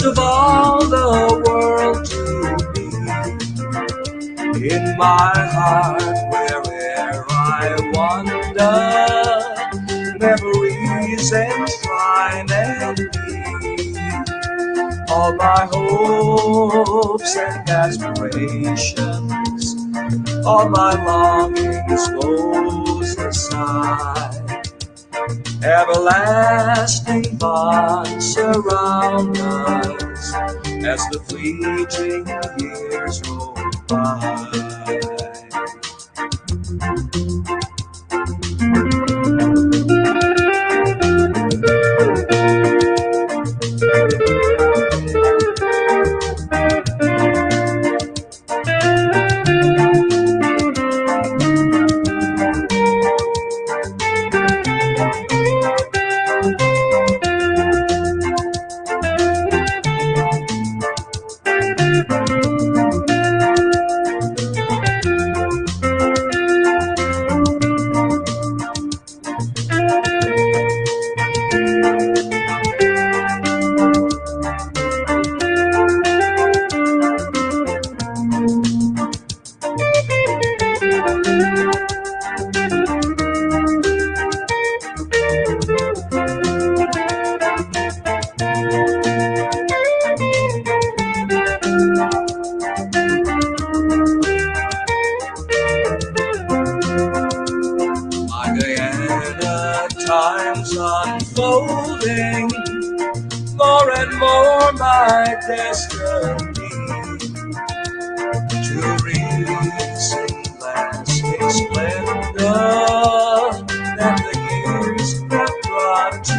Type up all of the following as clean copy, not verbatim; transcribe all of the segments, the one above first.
Of all the world to be, in my heart where'er I wander, memories entwine and weave all my hopes and aspirations, all my longings goes aside. Everlasting bonds surround us as the fleeting years roll by. Times unfolding, more and more my destiny to reach in lasting splendor that the years have brought to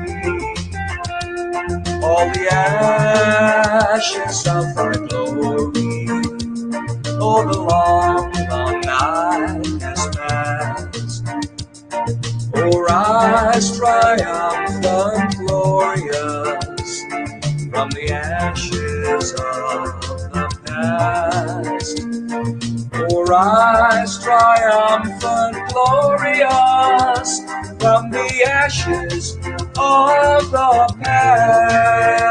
me. All the ashes of my glory, oh, the long, long night has passed. Oh, rise triumphant, glorious, from the ashes of the past. Oh, rise triumphant, glorious, from the ashes of the past.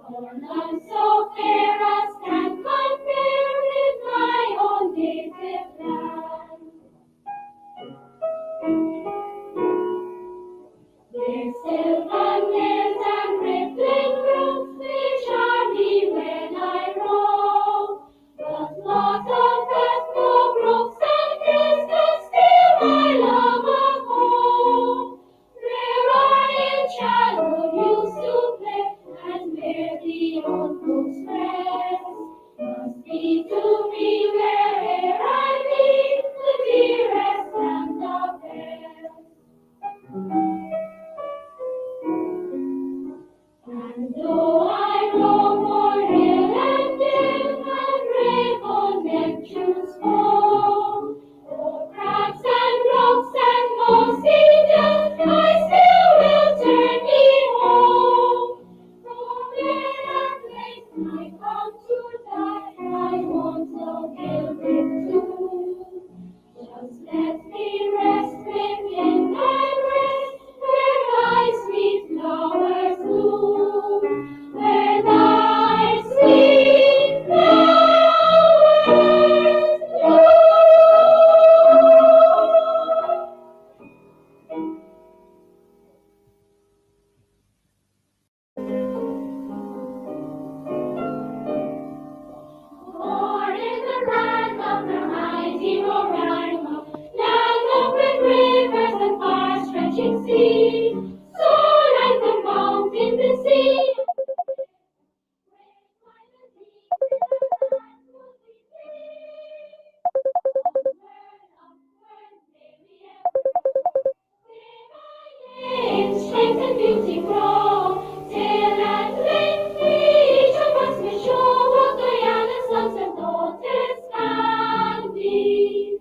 For none so fair as can compare with my own native land. Their silver nails and rippling brooks, they charm me when I roam. But not of that no brooks and hills can steal my love of home. Where I in childhood used to play, and where the old folks rest, must be to me where'er I be, the dearest and the best. And though I roam o'er hill and dale, and rave on Neptune's foam, o'er crags and rocks and mossy dells, I still will turn me home. For where at length I come to die, I want no gilded tomb. Just let me rest within thy breast, where thy sweet flowers bloom, where thy sweet flowers bloom. Born in the land of the mighty Roraima, land of great rivers and far-stretching sea, so like the mountain, the sea, strength and beauty grow, till at length each of us may show what Guyana's sons and daughters can be.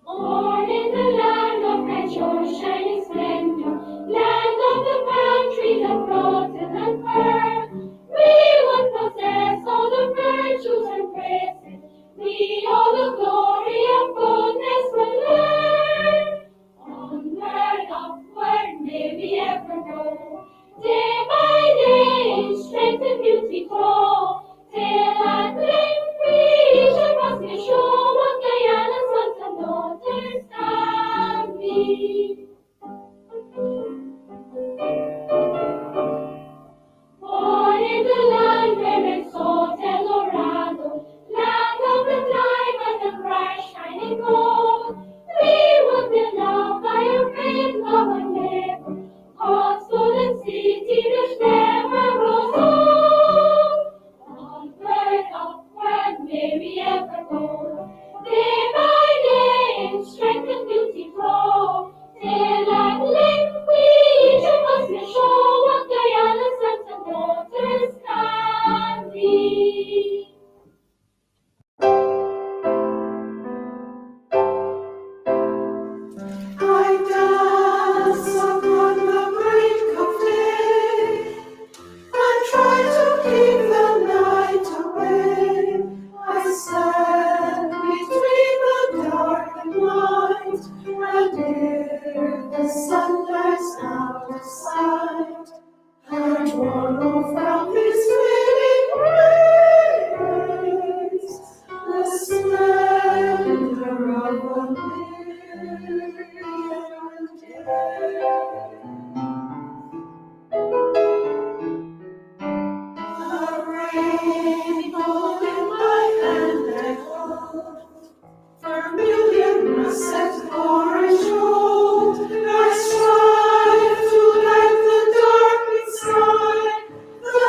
Born in the land of bright shores, shining splendor, land of the palm tree, the croton and fir, we would possess all the virtues and praises, we all the glory of goodness will learn. Onward, upward, may we ever go, day by day in strength and beauty grow, till at length we each of us may show what Guyana's sons and daughters can be. Born in the land where exalted Eldorado, land of the diamond and bright shining gold, we would be loved by a great love and labor, God's golden city which never grows old. Onward, upward, may we ever go, day by day in strength and beauty grow, till at length we each of us may show what Guyana's sons and daughters can be. I dance upon the brink of day, and try to keep the night away. I stand between the dark and light, and ere the sun dies out of sight, and borrow from his fading rays the splendor of a million day. A rainbow in my hand I hold, vermilion russet, orange gold. I strive to light the darkening sky, the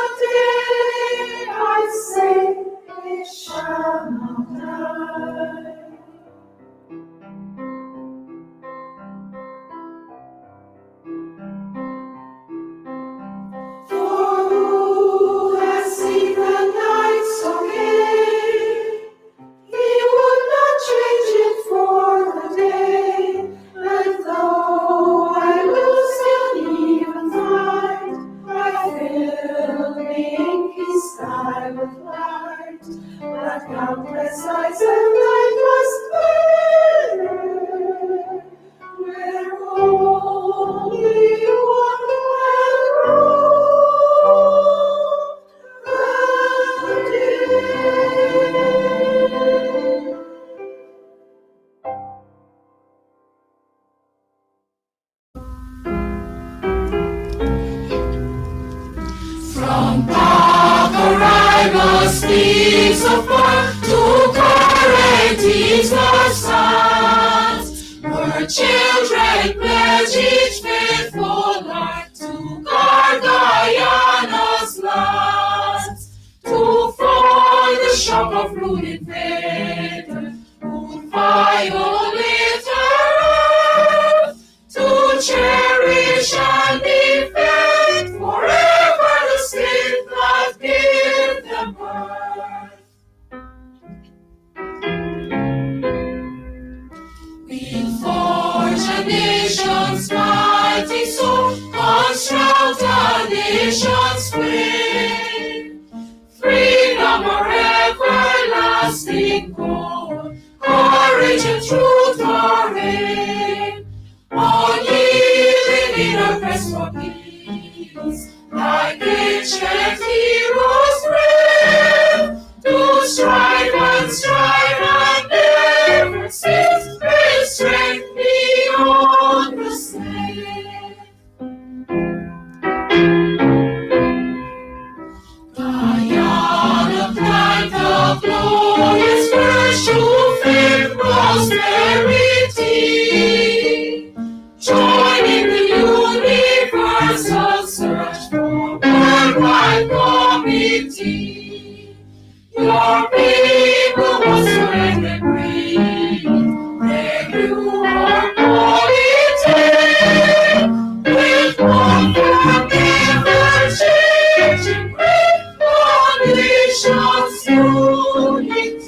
speaks of birth to current eternal sons. Her children pledge each faithful heart to guard Guyana's lands, to foil the shock of rude invaders who violate her earth, to cherish and defend forever the state that gave them birth. We forge a nation's mighty soul, construct a nation's frame. Freedom our everlasting goal, courage and truth our aim. Unyielding in our quest for peace, like ancient heroes brave, to strive and never cease, with strength beyond the slave. Guyana climbed the glorious first to fame, prosperity, joining the universal search for worldwide community. Your people was surrendered free, they knew our polity, with one forever changing great nation's unity.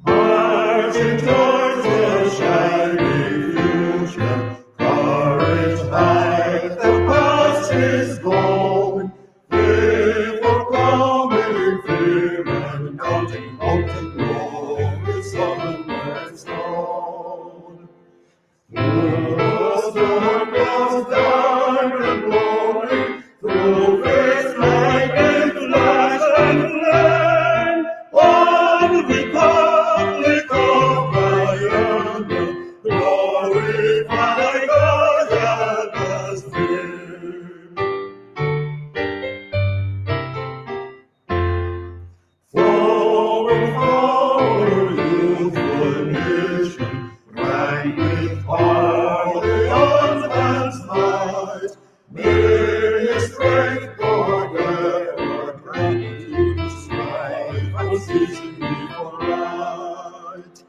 Marching towards the shining future, courage high, the past is gone. Therefore coming fear and counting out the glory, sun and stone. Through the storm clouds dark and glory, through faith light and flash and flame, one republic of Guyana, glorify Guyana's name. Forward, forward, youthful nation, rang with heart, the arms might. May your strength forever bring to the strife and season before right.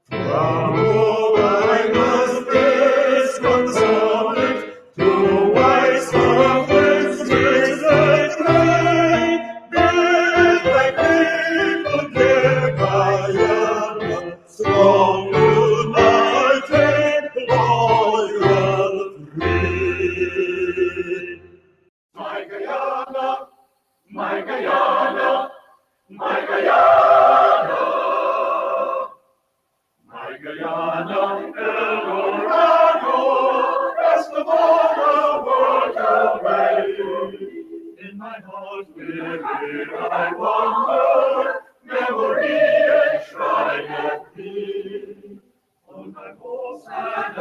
From Guyana's base consolate to wise southwest streets that reign, build thy people, dear Guyana, strong, united, loyal, free. My Guyana, my Guyana, my Guyana, my Guyana, Eldorado, best of all the world away. In my heart wherever I wander, memory enshrined me. All my hopes and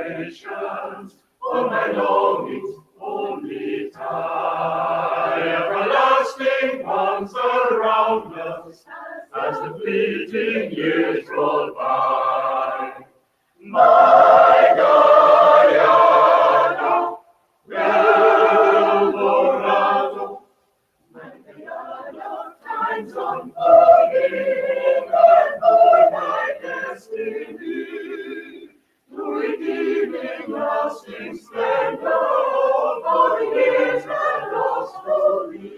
aspirations, all my longings, only tie everlasting bonds around us as the fleeting years roll by. My Guyana, Eldorado, my Guyana, times unfolding and for my destiny, to redeeming lasting splendor for years and lost glory,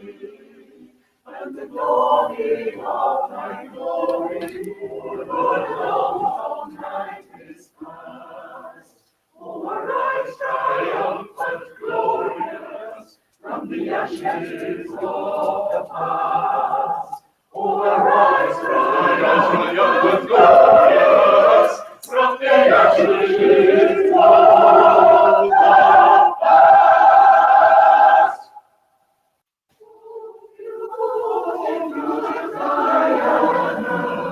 and the glory of thy glory, for the long night is past. Oh, arise triumphant, glorious, from the ashes of the past. Oh, arise triumphant, glorious, from the ashes of the past. Guyana,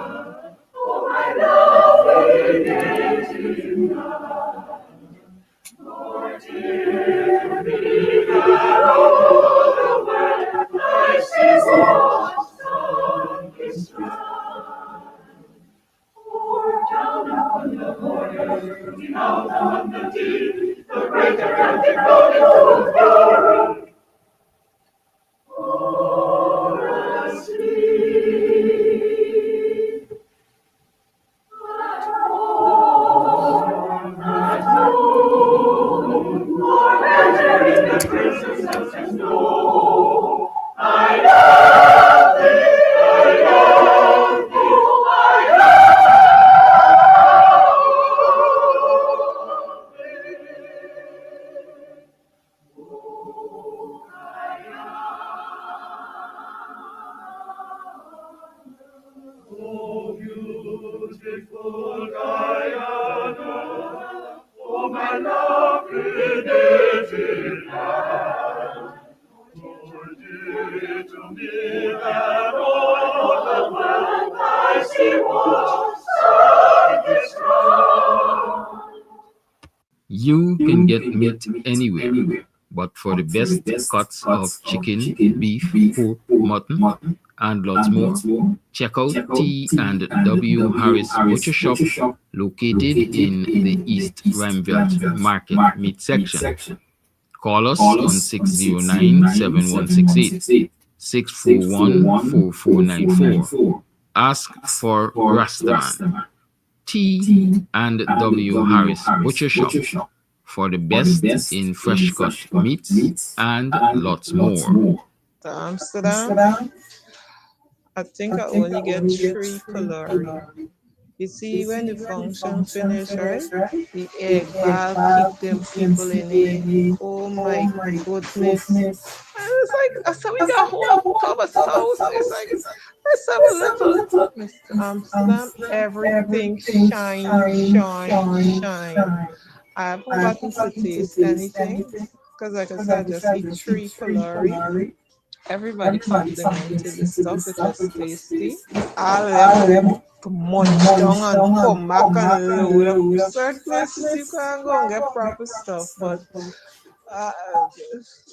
beautiful Guyana, oh my lovely native land. Hold you to me that all the world I see was this ground. You can get meat anywhere, but for the best cuts of chicken, beef, pork, mutton, and lots more, check out T and W Harris Butcher Shop located in the East Ramvelt Market Meat section. Call us on 609-7168, 641-4494. Ask for Rastaman. T and W Harris Butcher Shop for the best in fresh cut meats and lots more. To Amsterdam, I think I only get 3 calories. You see, when the function finish, right? The egg ball kick them people in it. Oh my goodness. And it's like, so we got whole tub of sauce. It's like, let's have a little. Mr. Amsterdam, everything shine. I haven't gotten to taste anything because, like I said, I just eat 3 calories. Everybody complimented the stuff. It was tasty. All them munch down and come back and load up. Certain places you can go and get proper stuff, but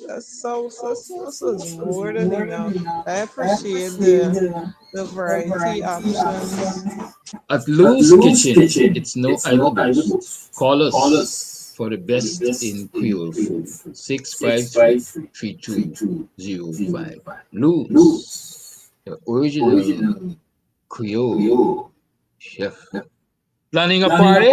the sauce is more than enough. I appreciate the variety options. At Lou's Kitchen, it's no idle boast. Call us for the best in Creole food. 653-3205. Lou's, the original Creole chef. Planning a party?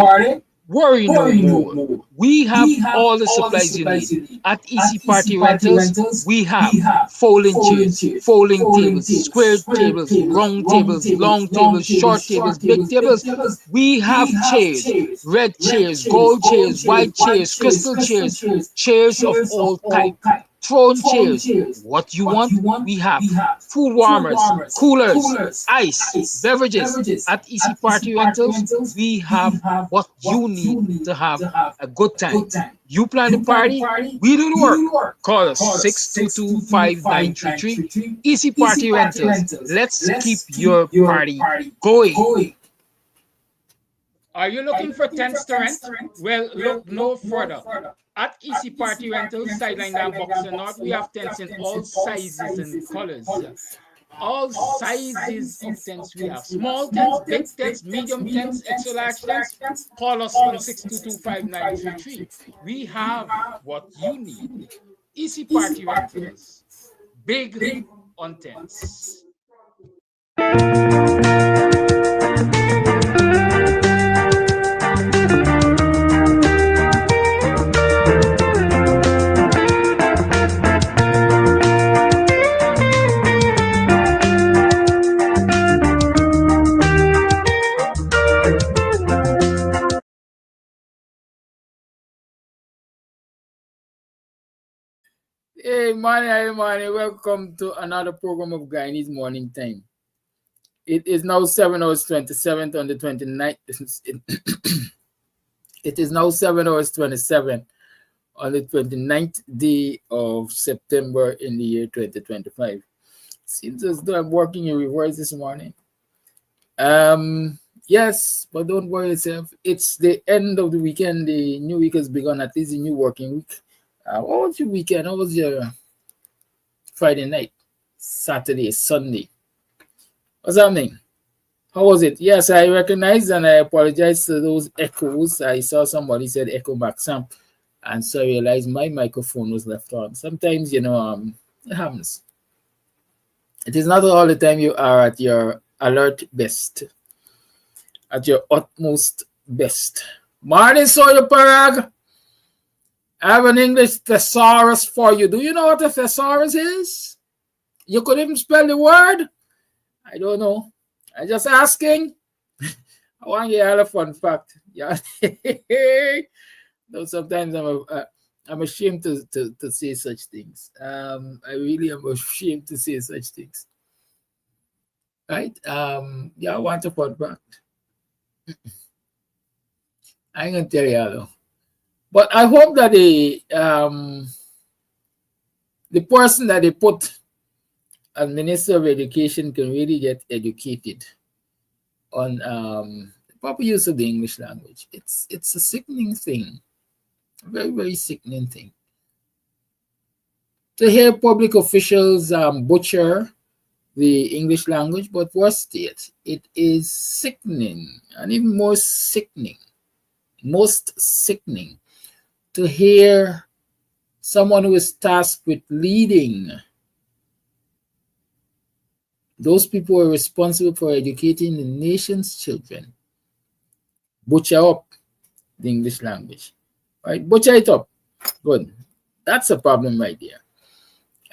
Worry no more. We have all the supplies you need. At Easy Party Rentals, we have folding chairs, folding tables, square tables, round tables, long tables, short tables, big tables. We have chairs, red chairs, gold chairs, white chairs, crystal chairs, chairs of all types. Throne chairs, what you want, we have. Food warmers, coolers, ice, beverages. At Easy Party Rentals, we have what you need to have a good time. You plan the party, we do the work. Call us 622-5933. Easy Party Rentals. Let's keep your party going. Are you looking for tents to rent? Well, look no further. At Easy Party Rentals, Sideline and Buxton North, we have tents in all sizes and colors. All sizes of tents we have. Small tents, big tents, medium tents, extra large tents. Call us on 622-5933. We have what you need. Easy Party Rentals. Big on tents. Hey, morning. Welcome to another program of Guyanese Morning Time. It is now 7 hours 27 on the 29th. It is now 7 hours 27 on the 29th day of September in the year 2025. Seems as though I'm working in reverse this morning. Yes, but don't worry yourself. It's the end of the weekend. The new week has begun, at least the new working week. What was your weekend? How was your Friday night, Saturday, Sunday? What's happening? How was it? Yes, I recognize and I apologize to those echoes. I saw somebody said echo back some, and so I realized my microphone was left on. Sometimes, it happens. It is not all the time you are at your alert best, at your utmost best. Morning, Sawyer Parag. I have an English thesaurus for you. Do you know what a thesaurus is? You could even spell the word? I don't know. I'm just asking. I want to get a fun fact. Yeah. No, sometimes I'm ashamed to say such things. I really am ashamed to say such things. Right? I want a fun fact. I ain't gonna tell you though. But I hope that the person that they put as Minister of Education can really get educated on proper use of the English language. It's a sickening thing, a very, very sickening thing. To hear public officials butcher the English language, but worse yet, it is sickening, and even more sickening, most sickening, to hear someone who is tasked with leading those people who are responsible for educating the nation's children butcher up the English language, right? Butcher it up. Good. That's a problem right there.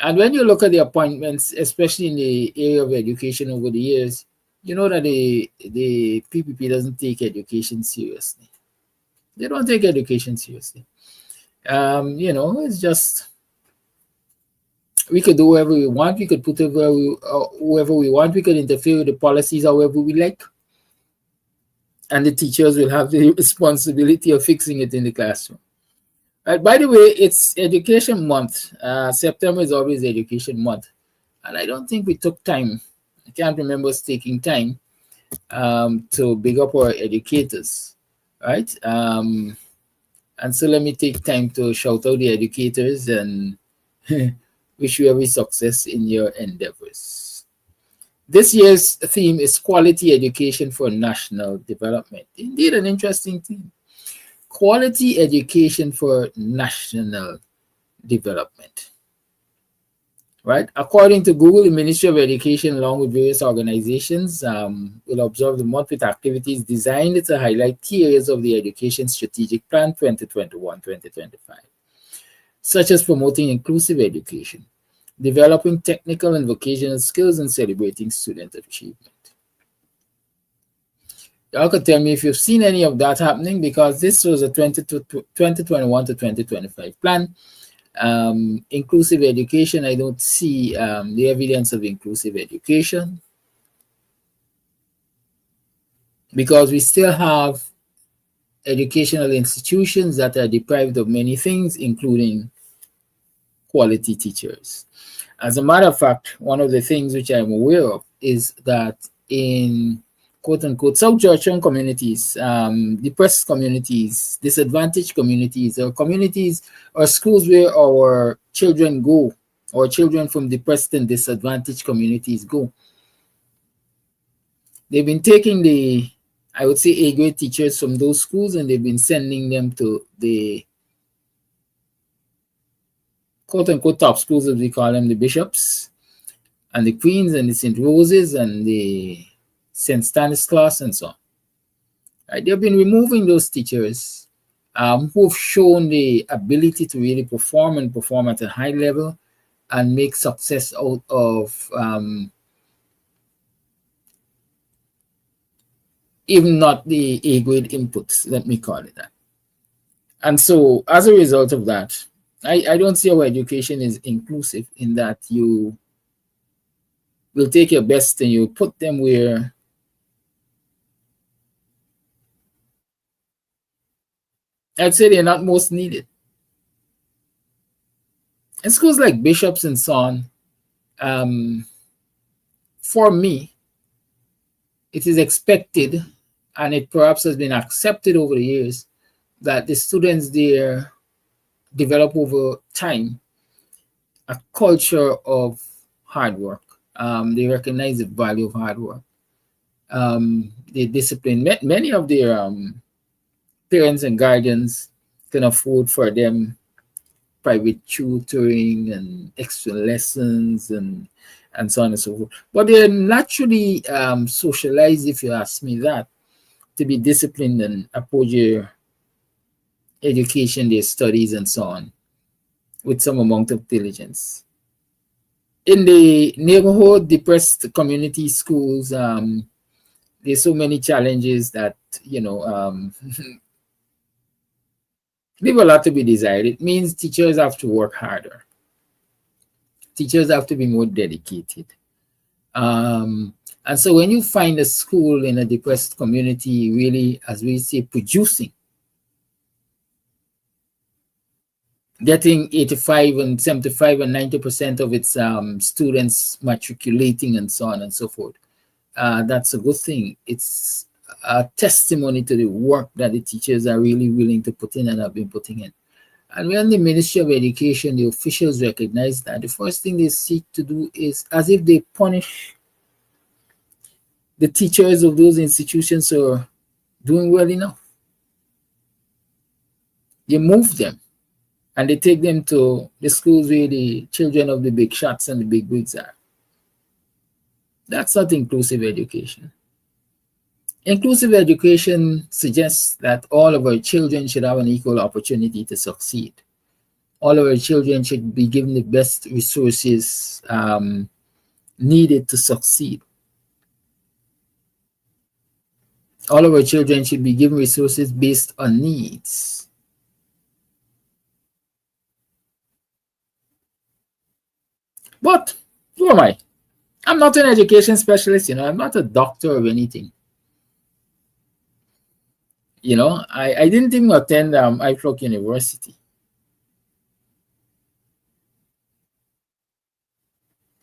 And when you look at the appointments, especially in the area of education over the years, you know that the PPP doesn't take education seriously. They don't take education seriously. You know, it's just, we could do whatever we want. We could put whoever we want. We could interfere with the policies however we like. And the teachers will have the responsibility of fixing it in the classroom. By the way, it's Education Month. September is always Education Month. And I don't think we took time. I can't remember us taking time to big up our educators, right? And so let me take time to shout out the educators and wish you every success in your endeavors. This year's theme is Quality Education for National Development. Indeed, an interesting theme. Quality education for national development. Right? According to Google, the Ministry of Education, along with various organizations, will observe the month with activities designed to highlight key areas of the Education Strategic Plan 2021-2025, such as promoting inclusive education, developing technical and vocational skills, and celebrating student achievement. Y'all could tell me if you've seen any of that happening, because this was a 2021 to 2025 plan. Inclusive education, I don't see the evidence of inclusive education, because we still have educational institutions that are deprived of many things, including quality teachers. As a matter of fact, one of the things which I'm aware of is that in quote-unquote South Georgian communities, depressed communities, disadvantaged communities, or communities or schools where our children go, or children from depressed and disadvantaged communities go, they've been taking the, I would say, A-grade teachers from those schools, and they've been sending them to the quote-unquote top schools, as we call them, the bishops and the queens and the St. Roses and the St. Stanislaus and so on. Right? They've been removing those teachers who've shown the ability to really perform and perform at a high level and make success out of even not the A-grade inputs, let me call it that. And so as a result of that, I don't see how education is inclusive, in that you will take your best and you put them where I'd say they're not most needed. In schools like Bishops and so on, for me, it is expected, and it perhaps has been accepted over the years, that the students there develop over time a culture of hard work. They recognize the value of hard work. They discipline. Many of their parents and guardians can afford for them private tutoring and extra lessons and so on and so forth. But they're naturally socialized, if you ask me that, to be disciplined and approach their education, their studies, and so on, with some amount of diligence. In the neighborhood, depressed community schools, there's so many challenges that, you know, leave a lot to be desired. It means teachers have to work harder. Teachers have to be more dedicated. And And so when you find a school in a depressed community really, as we say, producing, getting 85 and 75 and 90% of its students matriculating and so on and so forth, that's a good thing. It's a testimony to the work that the teachers are really willing to put in and have been putting in. And when the Ministry of Education, the officials recognize that, the first thing they seek to do is, as if they punish the teachers of those institutions who are doing well enough. They move them and they take them to the schools where the children of the big shots and the big wigs are. That's not inclusive education. Inclusive education suggests that all of our children should have an equal opportunity to succeed. All of our children should be given the best resources needed to succeed. All of our children should be given resources based on needs. But who am I? I'm not an education specialist, I'm not a doctor or anything. I didn't even attend IFLOC University.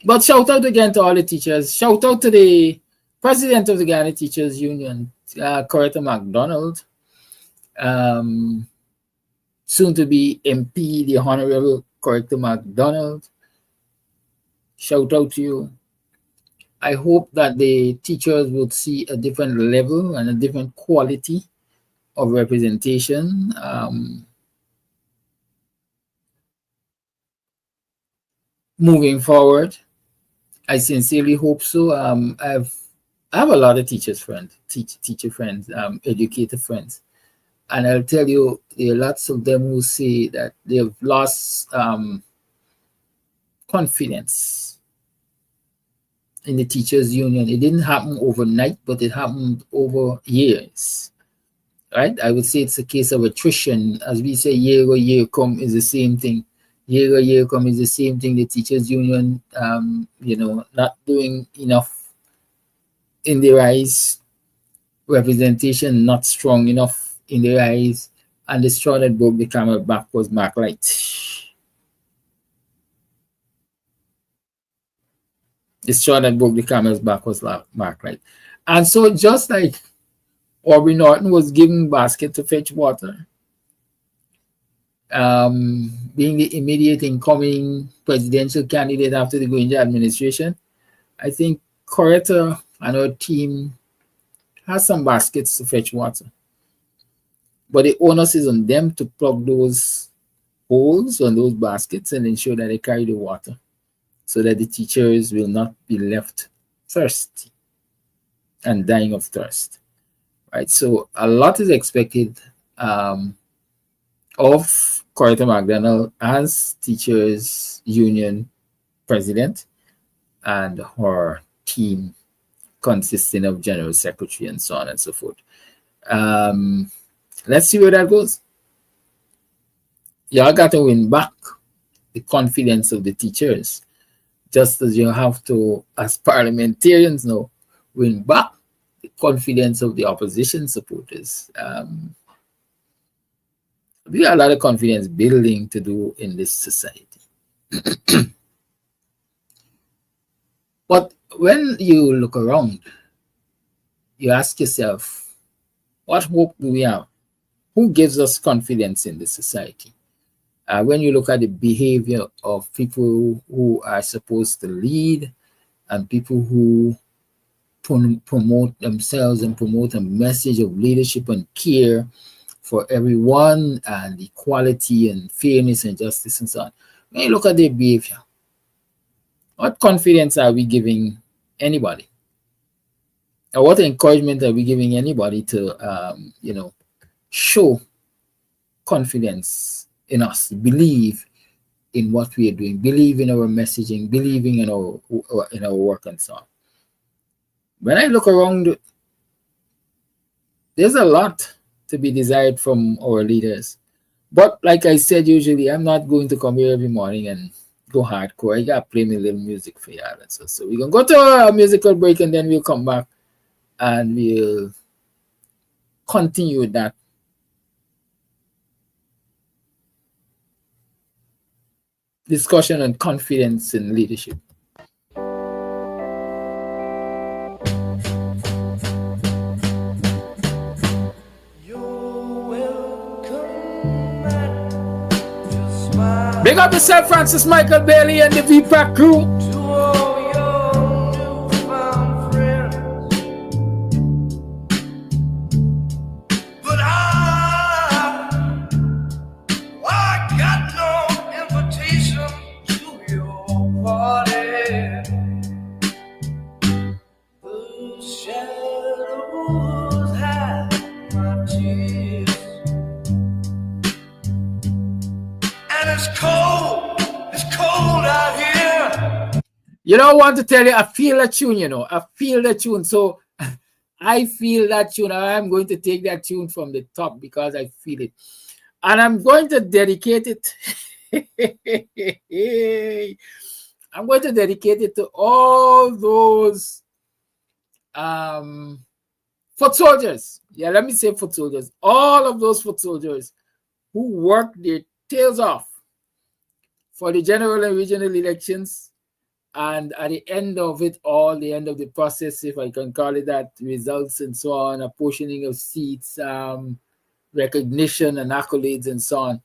But shout out again to all the teachers. Shout out to the president of the Ghana Teachers Union, Coretta MacDonald, soon to be MP, the Honorable Coretta MacDonald. Shout out to you. I hope that the teachers would see a different level and a different quality of representation. Moving forward, I sincerely hope so. I have a lot of teacher friends, educator friends, and I'll tell you, there are lots of them who say that they've lost confidence in the teachers union. It didn't happen overnight, but it happened over years, right? I would say it's a case of attrition. As we say, year or year come is the same thing. Year or year come is the same thing. The teachers union, not doing enough in their eyes, representation not strong enough in their eyes, and the straw that broke the camel back was Marklight. The straw that broke the camel's back was Marklight. And so just like Aubrey Norton was given basket to fetch water, being the immediate incoming presidential candidate after the Goinja administration, I think Coretta and her team has some baskets to fetch water. But the onus is on them to plug those holes on those baskets and ensure that they carry the water so that the teachers will not be left thirsty and dying of thirst. Right? So a lot is expected of Coretta MacDonald as teachers union president and her team consisting of general secretary and so on and so forth. Let's see where that goes. Y'all got to win back the confidence of the teachers, just as you have to, as parliamentarians now, win back the confidence of the opposition supporters. We got a lot of confidence building to do in this society. But when you look around, you ask yourself, what hope do we have? Who gives us confidence in this society? When you look at the behavior of people who are supposed to lead and people who promote themselves and promote a message of leadership and care for everyone and equality and fairness and justice and so on. When you look at their behavior, what confidence are we giving anybody? Or what encouragement are we giving anybody to, show confidence in us, believe in what we are doing, believe in our messaging, believing in our work and so on? When I look around, there's a lot to be desired from our leaders. But like I said, usually I'm not going to come here every morning and go hardcore. I gotta play me a little music for y'all. So we're gonna go to a musical break and then we'll come back and we'll continue with that. Discussion on confidence in leadership. Big up yourself, Francis Michael Bailey and the VPAC crew. You know, I want to tell you, I feel that tune, you know. I feel that tune. So I feel that tune. I'm going to take that tune from the top because I feel it. And I'm going to dedicate it. I'm going to dedicate it to all those foot soldiers. Yeah, let me say foot soldiers. All of those foot soldiers who worked their tails off for the general and regional elections. And at the end of it all, the end of the process, if I can call it that, results and so on, apportioning of seats, recognition and accolades and so on,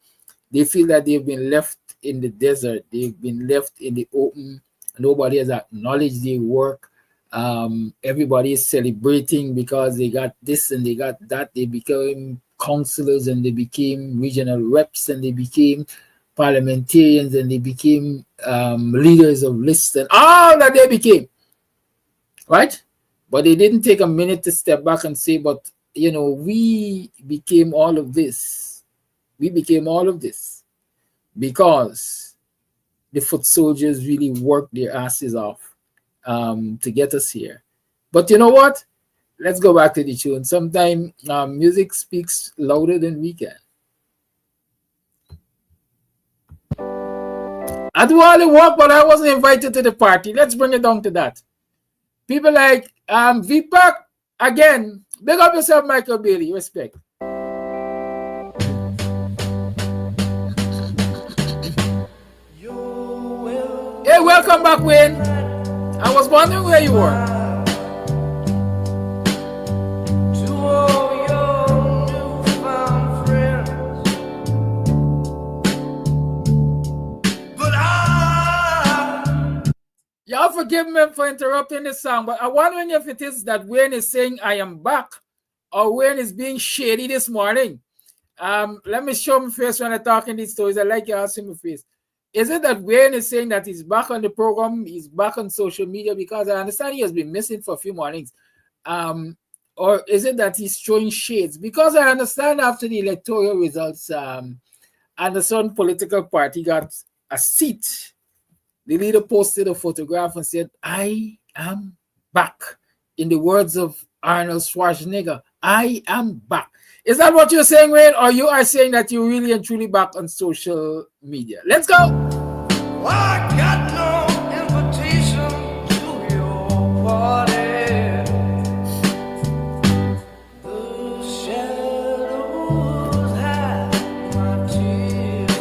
they feel that they've been left in the desert. They've been left in the open. Nobody has acknowledged their work. Everybody is celebrating because they got this and they got that. They became councillors and they became regional reps and they became parliamentarians and they became leaders of lists and all that they became, right? But they didn't take a minute to step back and say, but, you know, we became all of this. We became all of this because the foot soldiers really worked their asses off to get us here. But you know what? Let's go back to the tune. Sometimes music speaks louder than we can. I do all the work, but I wasn't invited to the party. Let's bring it down to that. People like VPAC, again, big up yourself, Michael Bailey. Respect. Hey, welcome back, Wayne. I was wondering where you were. Y'all forgive me for interrupting this song, but I'm wondering if it is that Wayne is saying I am back or Wayne is being shady this morning. Let me show my face when I talk in these stories. I like you all see my face. Is it that Wayne is saying that he's back on the program, he's back on social media? Because I understand he has been missing for a few mornings. Or is it that he's showing shades? Because I understand after the electoral results, and the certain political party got a seat, the leader posted a photograph and said, I am back. In the words of Arnold Schwarzenegger, I am back. Is that what you're saying, Wayne? Or you are saying that you're really and truly back on social media? Let's go. Well, I got no invitation to your party. The shadows hide my tears.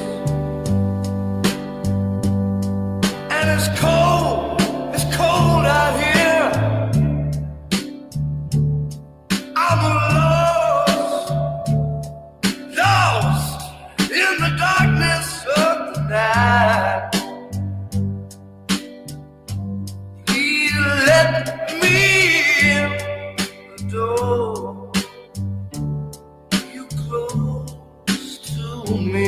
And it's cold out here. I'm lost in the darkness of the night. He let me in the door. You close to me.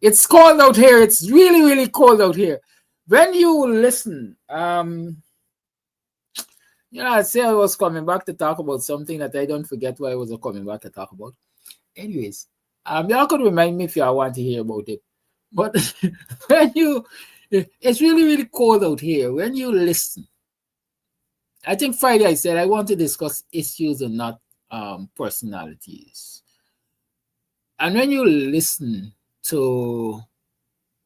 It's cold out here. It's really, really cold out here. When you listen, I say I was coming back to talk about something that I don't forget what I was coming back to talk about. Anyways, y'all could remind me if y'all want to hear about it. But it's really, really cold out here. When you listen, I think Friday I said I want to discuss issues and not personalities. And when you listen to,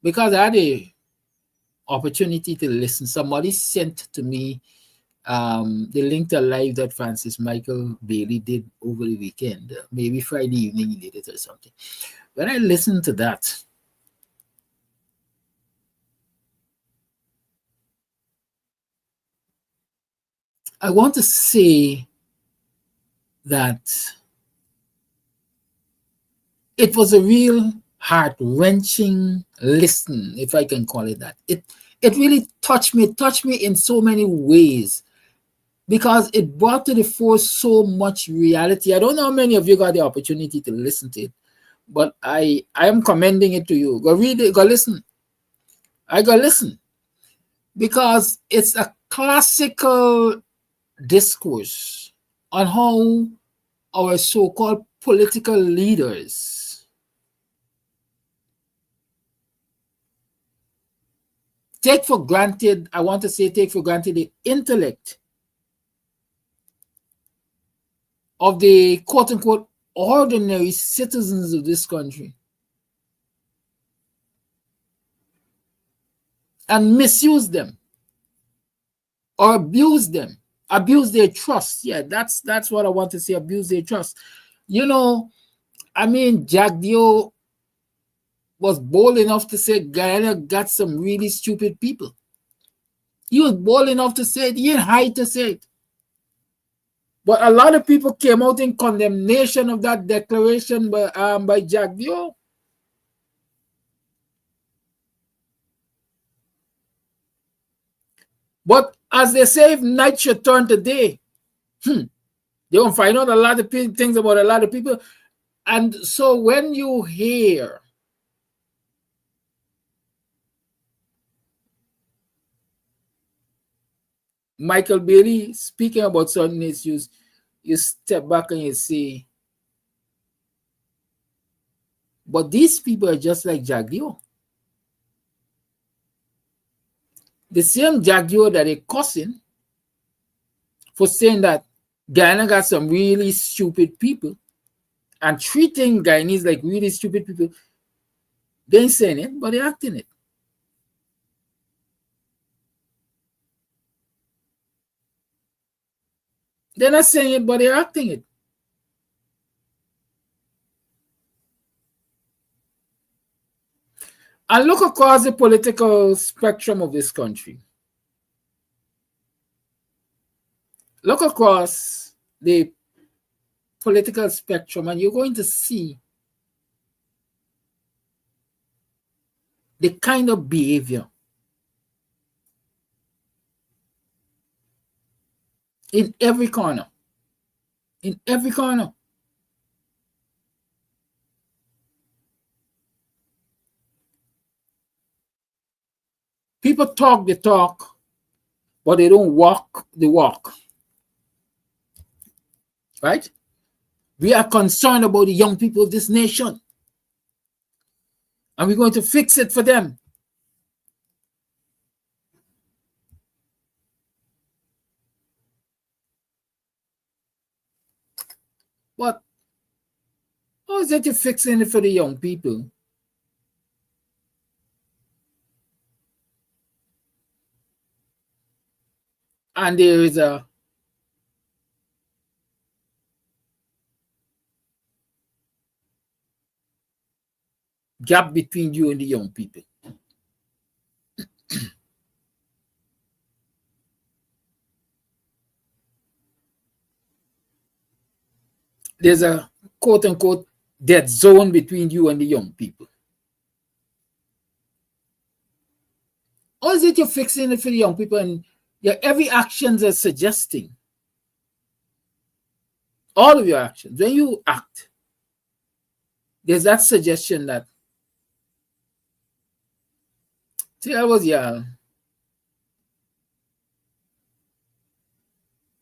because I had a opportunity to listen, somebody sent to me the link to live that Francis Michael Bailey did over the weekend. Maybe Friday evening he did it or something. When I listened to that, I want to say that it was a real heart-wrenching listen, if I can call it that. It really touched me in so many ways, because it brought to the fore so much reality. I don't know how many of you got the opportunity to listen to it, but I am commending it to you. Go read it, go listen. Go listen, because it's a classical discourse on how our so-called political leaders take for granted the intellect of the quote-unquote ordinary citizens of this country and misuse them or abuse them, abuse their trust. Yeah, that's what I want to say, abuse their trust. Jack Dio was bold enough to say Guyana got some really stupid people. He was bold enough to say it. He didn't hide to say it. But a lot of people came out in condemnation of that declaration by Jack Dio. But as they say, if night should turn to day, they won't find out a lot of things about a lot of people. And so when you hear Michael Bailey speaking about certain issues, you step back and you say, but these people are just like Jack Dio. The same Jack Dio that they're cussing for saying that Guyana got some really stupid people and treating Guyanese like really stupid people. They ain't saying it, but they're acting it. They're not saying it, but they're acting it. And look across the political spectrum of this country. Look across the political spectrum and you're going to see the kind of behavior in every corner. In every corner. People talk the talk, but they don't walk the walk. Right? We are concerned about the young people of this nation. And we're going to fix it for them. But how is it you're fixing it for the young people? And there is a gap between you and the young people. There's a quote-unquote dead zone between you and the young people. How is it you're fixing it for the young people and your every actions are suggesting? All of your actions, when you act, there's that suggestion that See, I was young.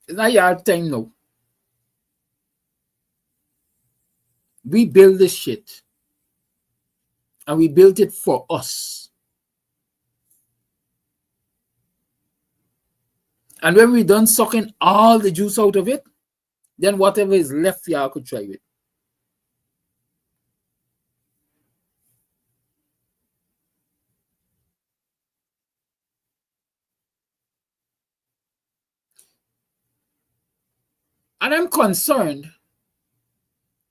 It's not your time now. We build this shit. And we built it for us. And when we done sucking all the juice out of it, then whatever is left, y'all could try it. And I'm concerned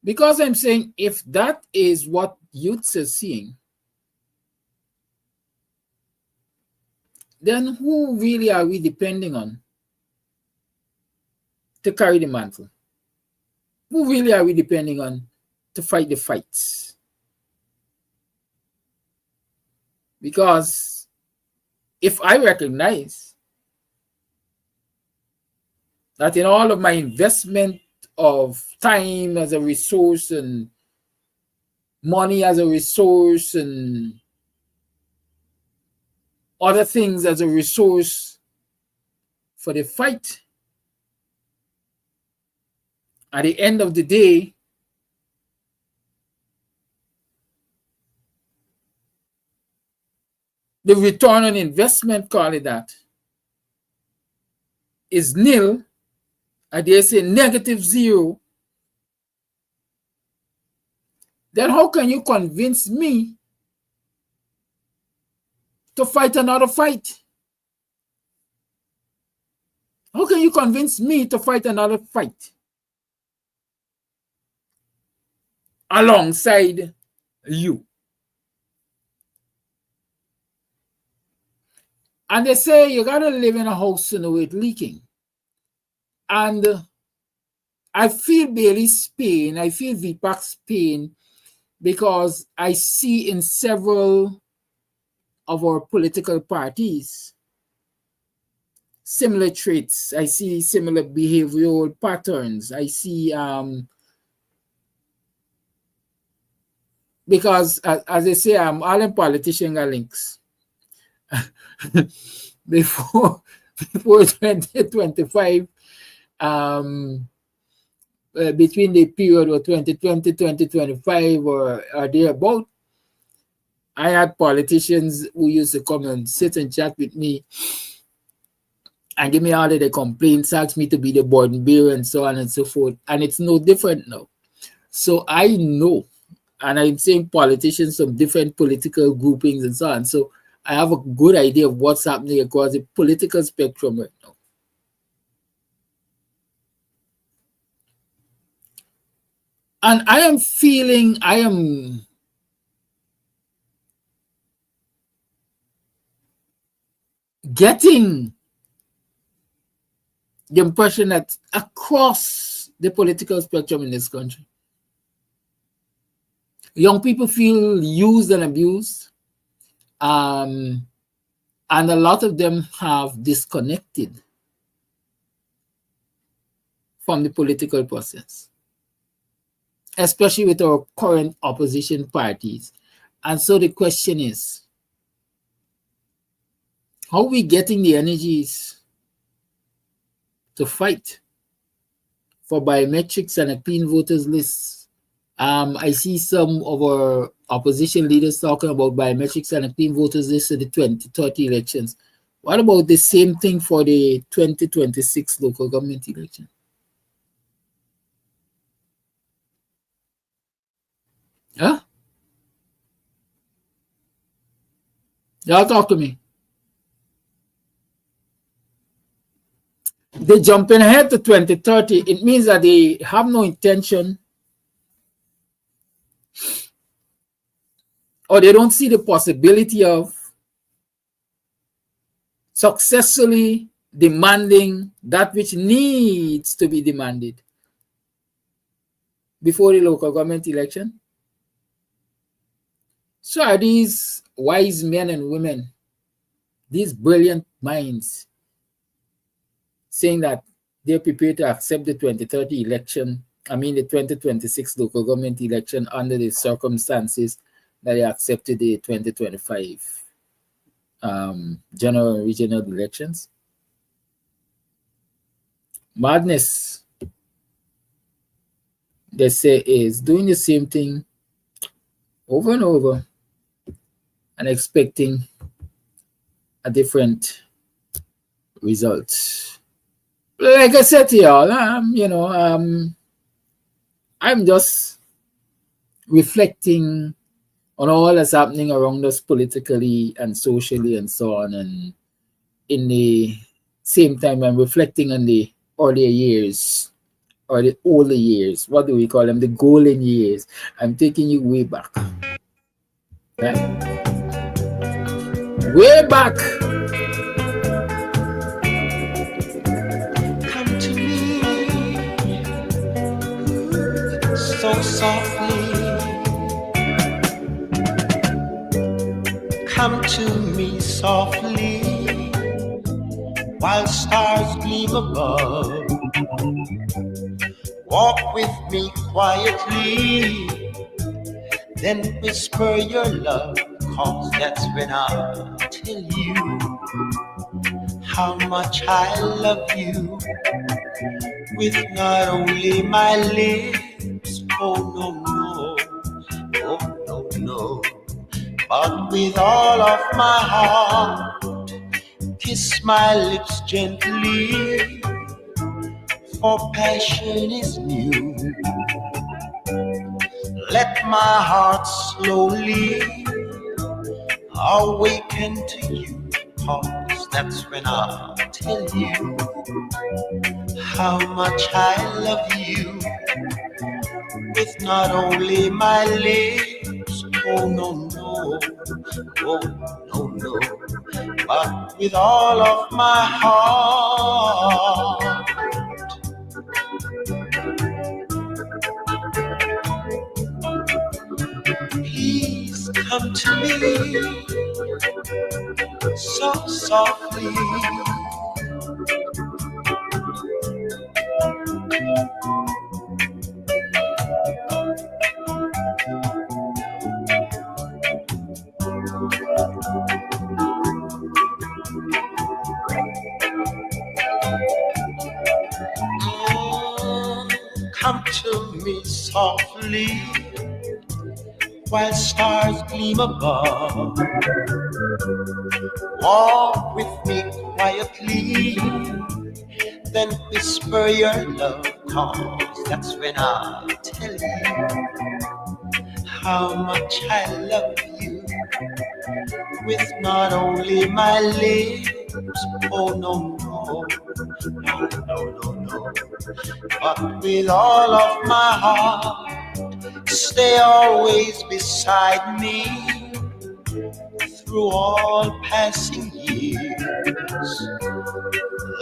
because I'm saying if that is what youths are seeing, then who really are we depending on to carry the mantle? Who really are we depending on to fight the fights? Because if I recognize that in all of my investment of time as a resource and money as a resource and other things as a resource for the fight, at the end of the day, the return on investment, call it that, is nil, and they say -0, then how can you convince me to fight another fight? How can you convince me to fight another fight alongside you? And they say you gotta live in a house to know it leaking. And I feel Bailey's pain, I feel VPAC's pain, because I see in several of our political parties similar traits. I see similar behavioral patterns. I see, because as I say, all them politicians got links. before 2025, between the period of 2020, 2025 or thereabout, I had politicians who used to come and sit and chat with me and give me all of the complaints, ask me to be the burden bearer and so on and so forth. And it's no different now. So I know, and I'm saying politicians from different political groupings and so on. So I have a good idea of what's happening across the political spectrum right now. And I am feeling, I am getting the impression that across the political spectrum in this country, young people feel used and abused. And a lot of them have disconnected from the political process, especially with our current opposition parties. And so the question is, how are we getting the energies to fight for biometrics and a clean voters list? I see some of our opposition leaders talking about biometrics and a clean voters list in the 2030 elections. What about the same thing for the 2026 local government election? Huh? Y'all talk to me. They jumping ahead to 2030. It means that they have no intention, or they don't see the possibility of successfully demanding that which needs to be demanded before the local government election. So are these wise men and women, these brilliant minds, saying that they're prepared to accept the 2030 election, the 2026 local government election under the circumstances that they accepted the 2025 general and regional elections. Madness, they say, is doing the same thing over and over and expecting a different result. Like I said to y'all, I'm just reflecting on all that's happening around us politically and socially and so on. And in the same time, I'm reflecting on the earlier years or the older years. What do we call them? The golden years. I'm taking you way back. Okay? Way back. Come to me so softly. Come to me softly while stars gleam above. Walk with me quietly, then whisper your love, 'cause that's when I'll tell you how much I love you with not only my lips, oh no, no, oh no, no, but with all of my heart. Kiss my lips gently, for passion is new. Let my heart slowly awaken to you, 'cause that's when I'll tell you how much I love you with not only my lips, oh no, no, oh no, no, but with all of my heart. Please come to me so softly. Come to me softly while stars gleam above. Walk with me quietly, then whisper your love, 'cause that's when I'll tell you how much I love you with not only my lips, oh no, no, no, no, no, no, but with all of my heart. Stay always beside me through all passing years.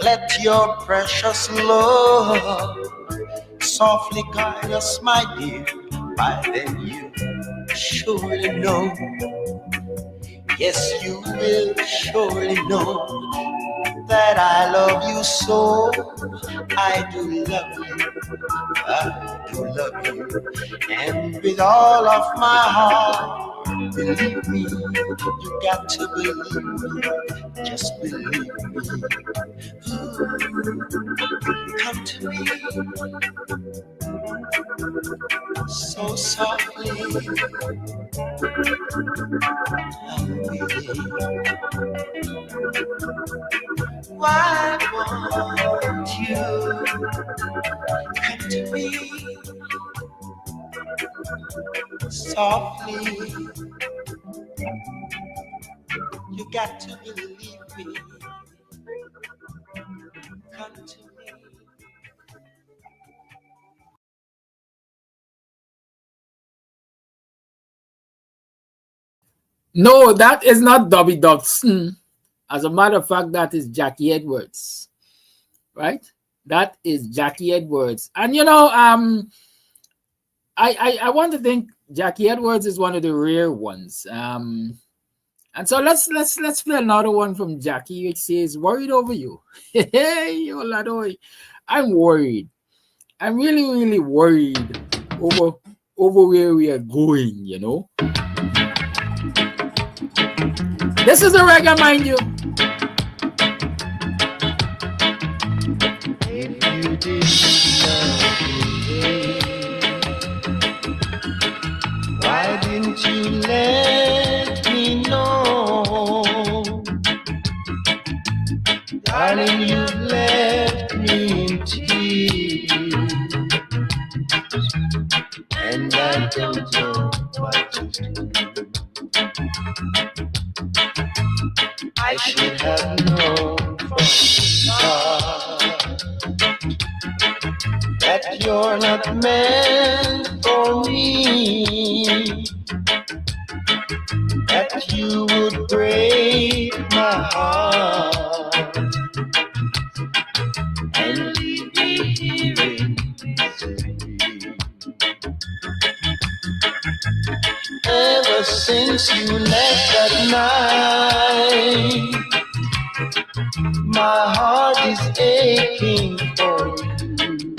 Let your precious love softly guide us, my dear. By then you surely know, yes, you will surely know that I love you so. I do love you, I do love you, and with all of my heart, believe me, you got to believe me, just believe me. Come to me so softly. Why won't you come to me softly? You got to believe me. Come to me. No, that is not Dobby Dobson. As a matter of fact, that is Jackie Edwards, right? That is Jackie Edwards. And I want to think Jackie Edwards is one of the rare ones. And so let's play another one from Jackie, which says, "Worried over you." Hey, Oladoy, I'm worried. I'm really, really worried over where we are going, This is a reggae, mind you. If you did love me, why didn't you let me know? Darling, you left me in tears, and I don't know what to do. I should have known from the start that you're not meant for me, that you would break my heart and leave me here in misery. Ever since you left that night, my heart is aching for you.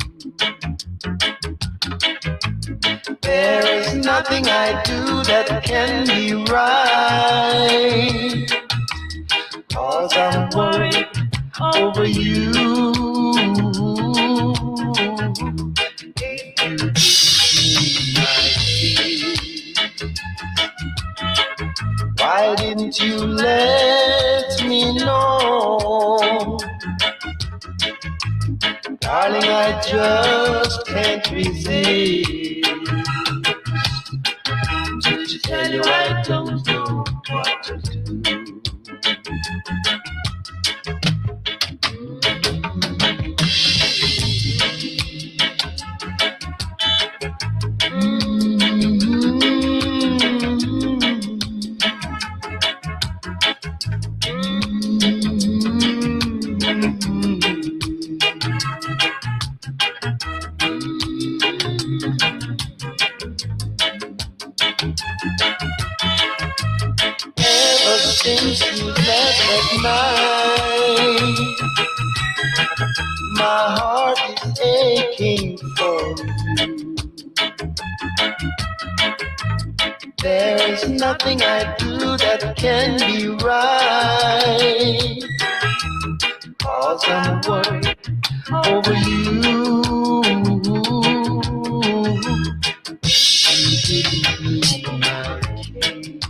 There is nothing I do that can be right, 'cause I'm worried over you. If you see my tears, why didn't you let me know? Darling, I just can't resist to tell you I don't know what to do. Ever since you left at night, my heart is aching for you. There is nothing I do that can be right, 'cause I'm worried over you. You didn't meet my case.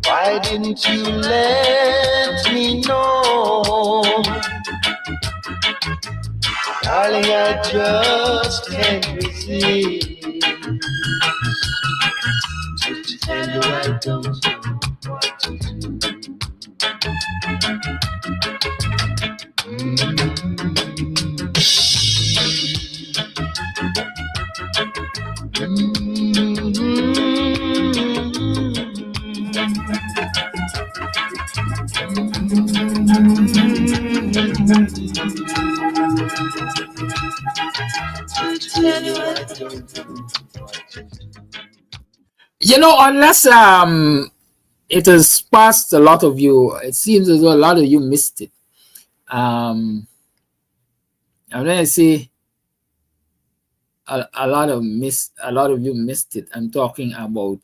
Why didn't you let me know? Darling, I just can't resist to tell you I don't know what to do. You know, unless it has passed a lot of you, it seems as though a lot of you missed it. I'm gonna say a lot of you missed it. I'm talking about.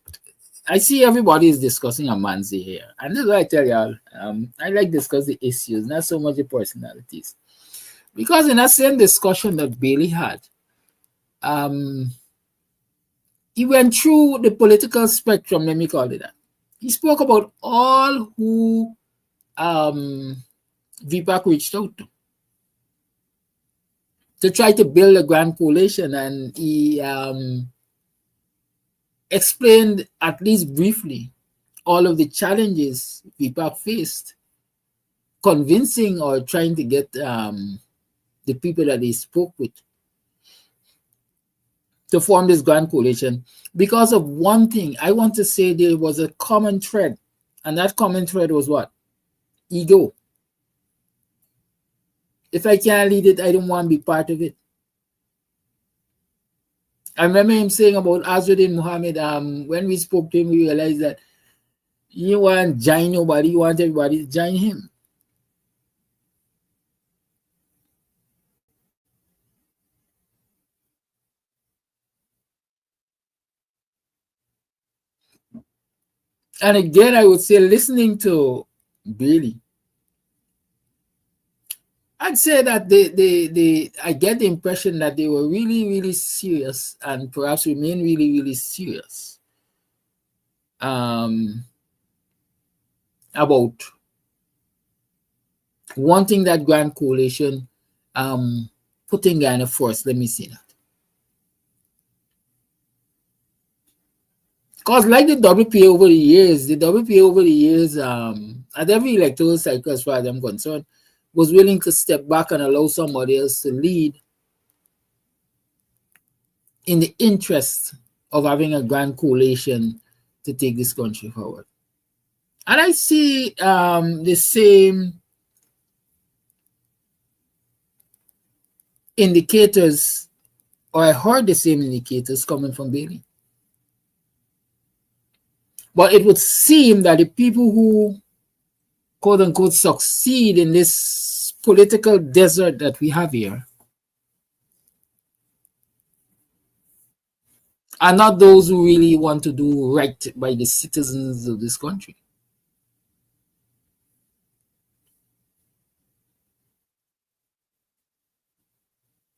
I see everybody is discussing Amanzi here, and this is what I tell y'all. I like discuss the issues, not so much the personalities, because in that same discussion that Bailey had, he went through the political spectrum. Let me call it that. He spoke about all who VPAC reached out to try to build a grand coalition, and he explained at least briefly all of the challenges VPAC faced, convincing or trying to get the people that he spoke with to form this grand coalition. Because of one thing, I want to say there was a common thread, and that common thread was what? Ego. If I can't lead it, I don't want to be part of it. I remember him saying about Azruddin Muhammad, when we spoke to him, we realized that he didn't want to join nobody, he wanted everybody to join him. And again, I would say, listening to Bailey, I'd say that I get the impression that they were really, really serious and perhaps remain really, really serious about wanting that grand coalition, putting Ghana first. Let me see that. Because like the WPA over the years, at every electoral cycle, as far as I'm concerned, was willing to step back and allow somebody else to lead in the interest of having a grand coalition to take this country forward. And I see the same indicators, or I heard the same indicators coming from Bailey. But it would seem that the people who, quote unquote, succeed in this political desert that we have here are not those who really want to do right by the citizens of this country.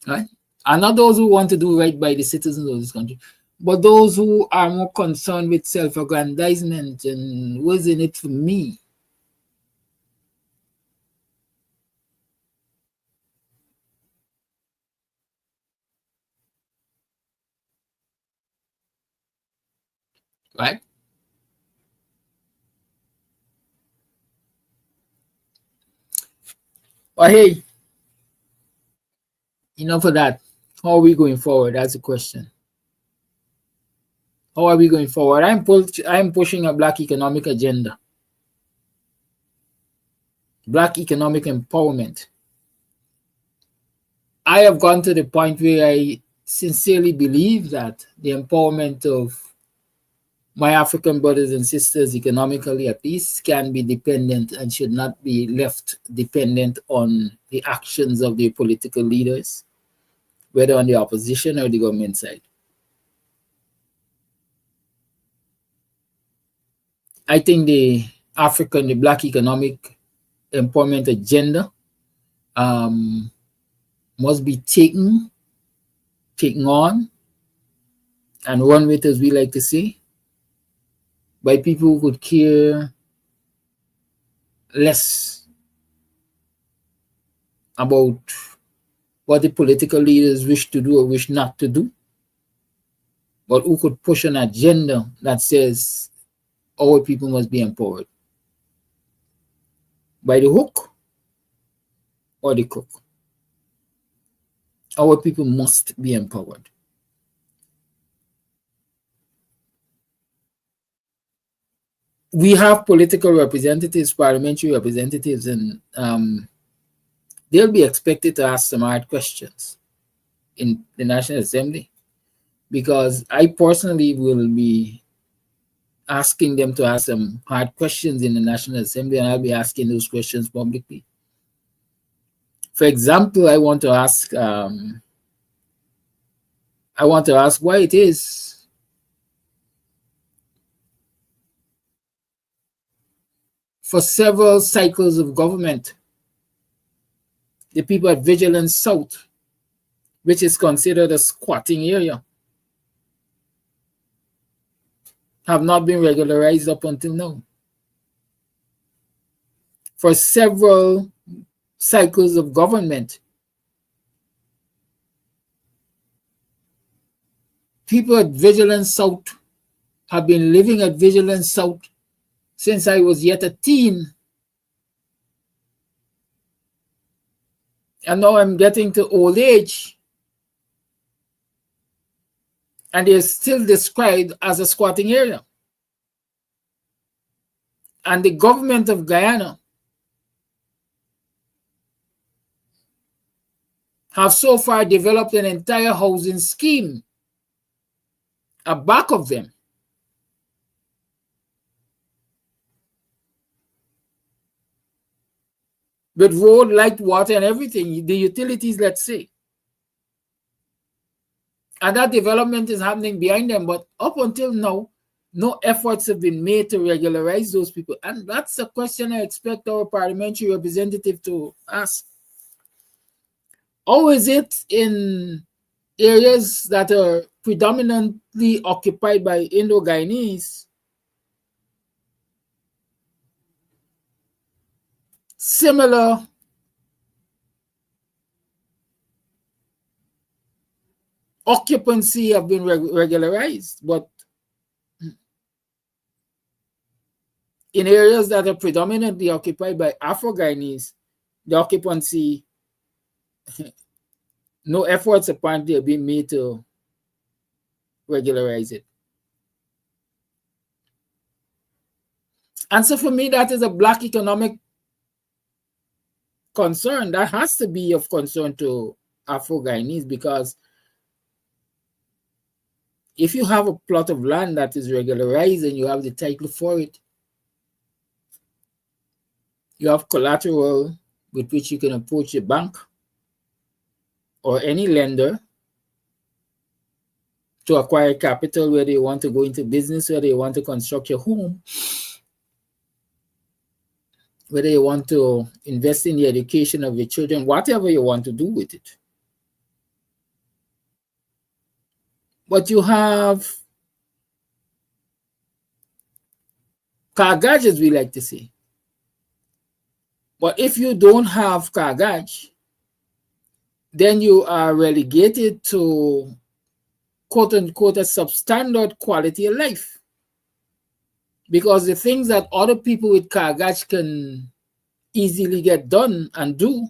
Right? Are not those who want to do right by the citizens of this country, but those who are more concerned with self-aggrandizement and what's in it for me. Right? But hey, enough of that. How are we going forward? That's the question. How are we going forward? I'm pushing a Black economic agenda. Black economic empowerment. I have gone to the point where I sincerely believe that the empowerment of my African brothers and sisters, economically at least, can be dependent and should not be left dependent on the actions of the political leaders, whether on the opposition or the government side. I think the Black economic empowerment agenda must be taken on and run with, as we like to say, by people who could care less about what the political leaders wish to do or wish not to do, but who could push an agenda that says our people must be empowered by the hook or the crook. Our people must be empowered. We have political representatives, parliamentary representatives, and they'll be expected to ask some hard questions in the National Assembly, because I personally will be asking them to ask some hard questions in the National Assembly, and I'll be asking those questions publicly. For example, I want to ask why it is for several cycles of government, the people at Vigilance South, which is considered a squatting area, have not been regularized up until now. For several cycles of government, people at Vigilance South have been living at Vigilance South since I was yet a teen. And now I'm getting to old age, and they're still described as a squatting area. And the government of Guyana have so far developed an entire housing scheme back of them, with road, light, water, and everything, the utilities, let's say. And that development is happening behind them. But up until now, no efforts have been made to regularize those people. And that's a question I expect our parliamentary representative to ask. How is it in areas that are predominantly occupied by Indo-Guyanese, similar occupancy have been regularized, but in areas that are predominantly occupied by Afro-Guyanese, the occupancy, no efforts apparently have been made to regularize it. And so for me, that is a Black economic concern. That has to be of concern to Afro-Guyanese, because if you have a plot of land that is regularized and you have the title for it, you have collateral with which you can approach a bank or any lender to acquire capital, whether you want to go into business, whether you want to construct your home, whether you want to invest in the education of your children, whatever you want to do with it. But you have kargaj, as we like to say. But if you don't have kargaj, then you are relegated to quote unquote a substandard quality of life. Because the things that other people with kargaj can easily get done and do,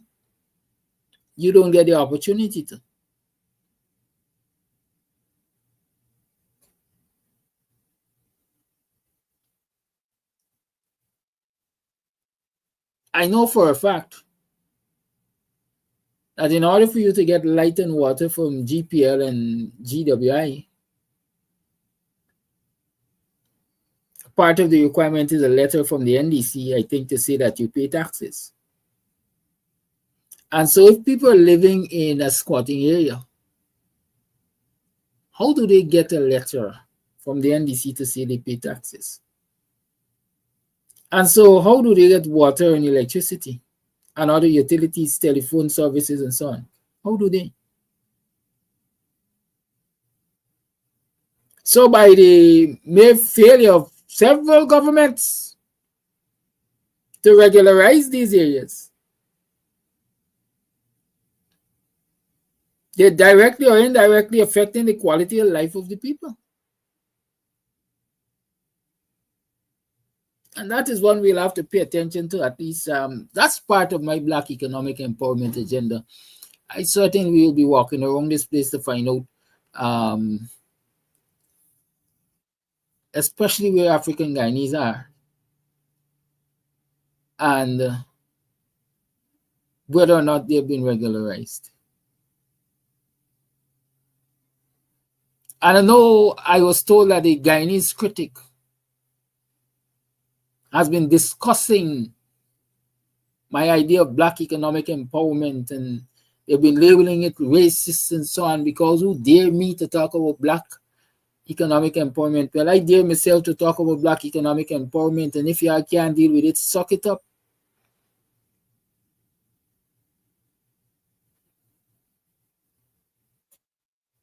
you don't get the opportunity to. I know for a fact that in order for you to get light and water from GPL and GWI, part of the requirement is a letter from the NDC, I think, to say that you pay taxes. And so if people are living in a squatting area, how do they get a letter from the NDC to say they pay taxes? And so how do they get water and electricity and other utilities, telephone services, and so on? How do they? So by the mere failure of several governments to regularize these areas, they're directly or indirectly affecting the quality of life of the people. And that is one we'll have to pay attention to, at least. That's part of my Black economic empowerment agenda. I certainly will be walking around this place to find out, especially where African Guyanese are, and whether or not they've been regularized. And I know I was told that a Guyanese critic has been discussing my idea of Black economic empowerment, and they've been labeling it racist and so on, because who dare me to talk about Black economic empowerment? Well, I dare myself to talk about Black economic empowerment, and if you can't deal with it, suck it up.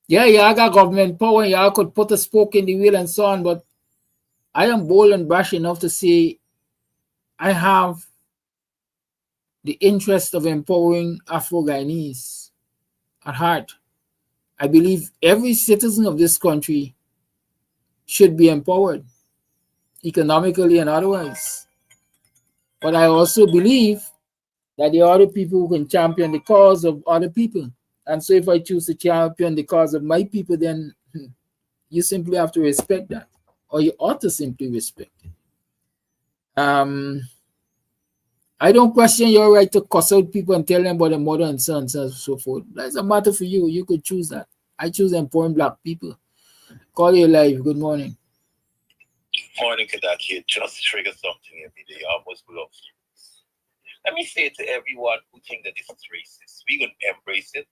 Yeah, y'all got government power, and y'all could put a spoke in the wheel and so on, but I am bold and brash enough to say I have the interest of empowering Afro-Guyanese at heart. I believe every citizen of this country should be empowered, economically and otherwise. But I also believe that there are other people who can champion the cause of other people. And so if I choose to champion the cause of my people, then you simply have to respect that, or you ought to simply respect it. I don't question your right to cuss out people and tell them about their mother and sons and so forth. That's a matter for you. You could choose that. I choose empowering Black people. Call you live. Good morning. Morning, Kadaki. Just trigger something every day. I almost love you. Let me say to everyone who think that this is racist, we're going to embrace it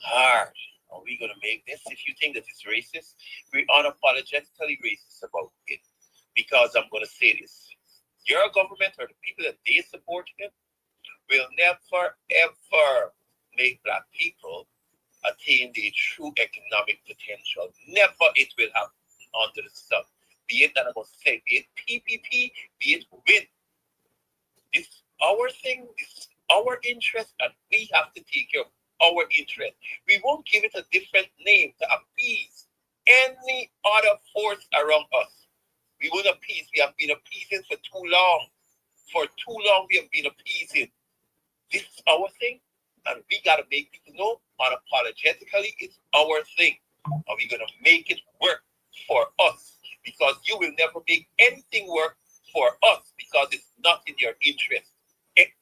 hard. Are we going to make this? If you think that it's racist, we're unapologetically racist about it. Because I'm going to say this. Your government or the people that they support it will never, ever make Black people attain their true economic potential. Never it will happen under the sun. Be it that I'm going to say, be it PPP, be it WIN. It's our thing, it's our interest, and we have to take care of our interest. We won't give it a different name to appease any other force around us. We won't appease. We have been appeasing for too long. For too long, we have been appeasing. This is our thing, and we got to make people know unapologetically it's our thing. Are we going to make it work for us? Because you will never make anything work for us because it's not in your interest.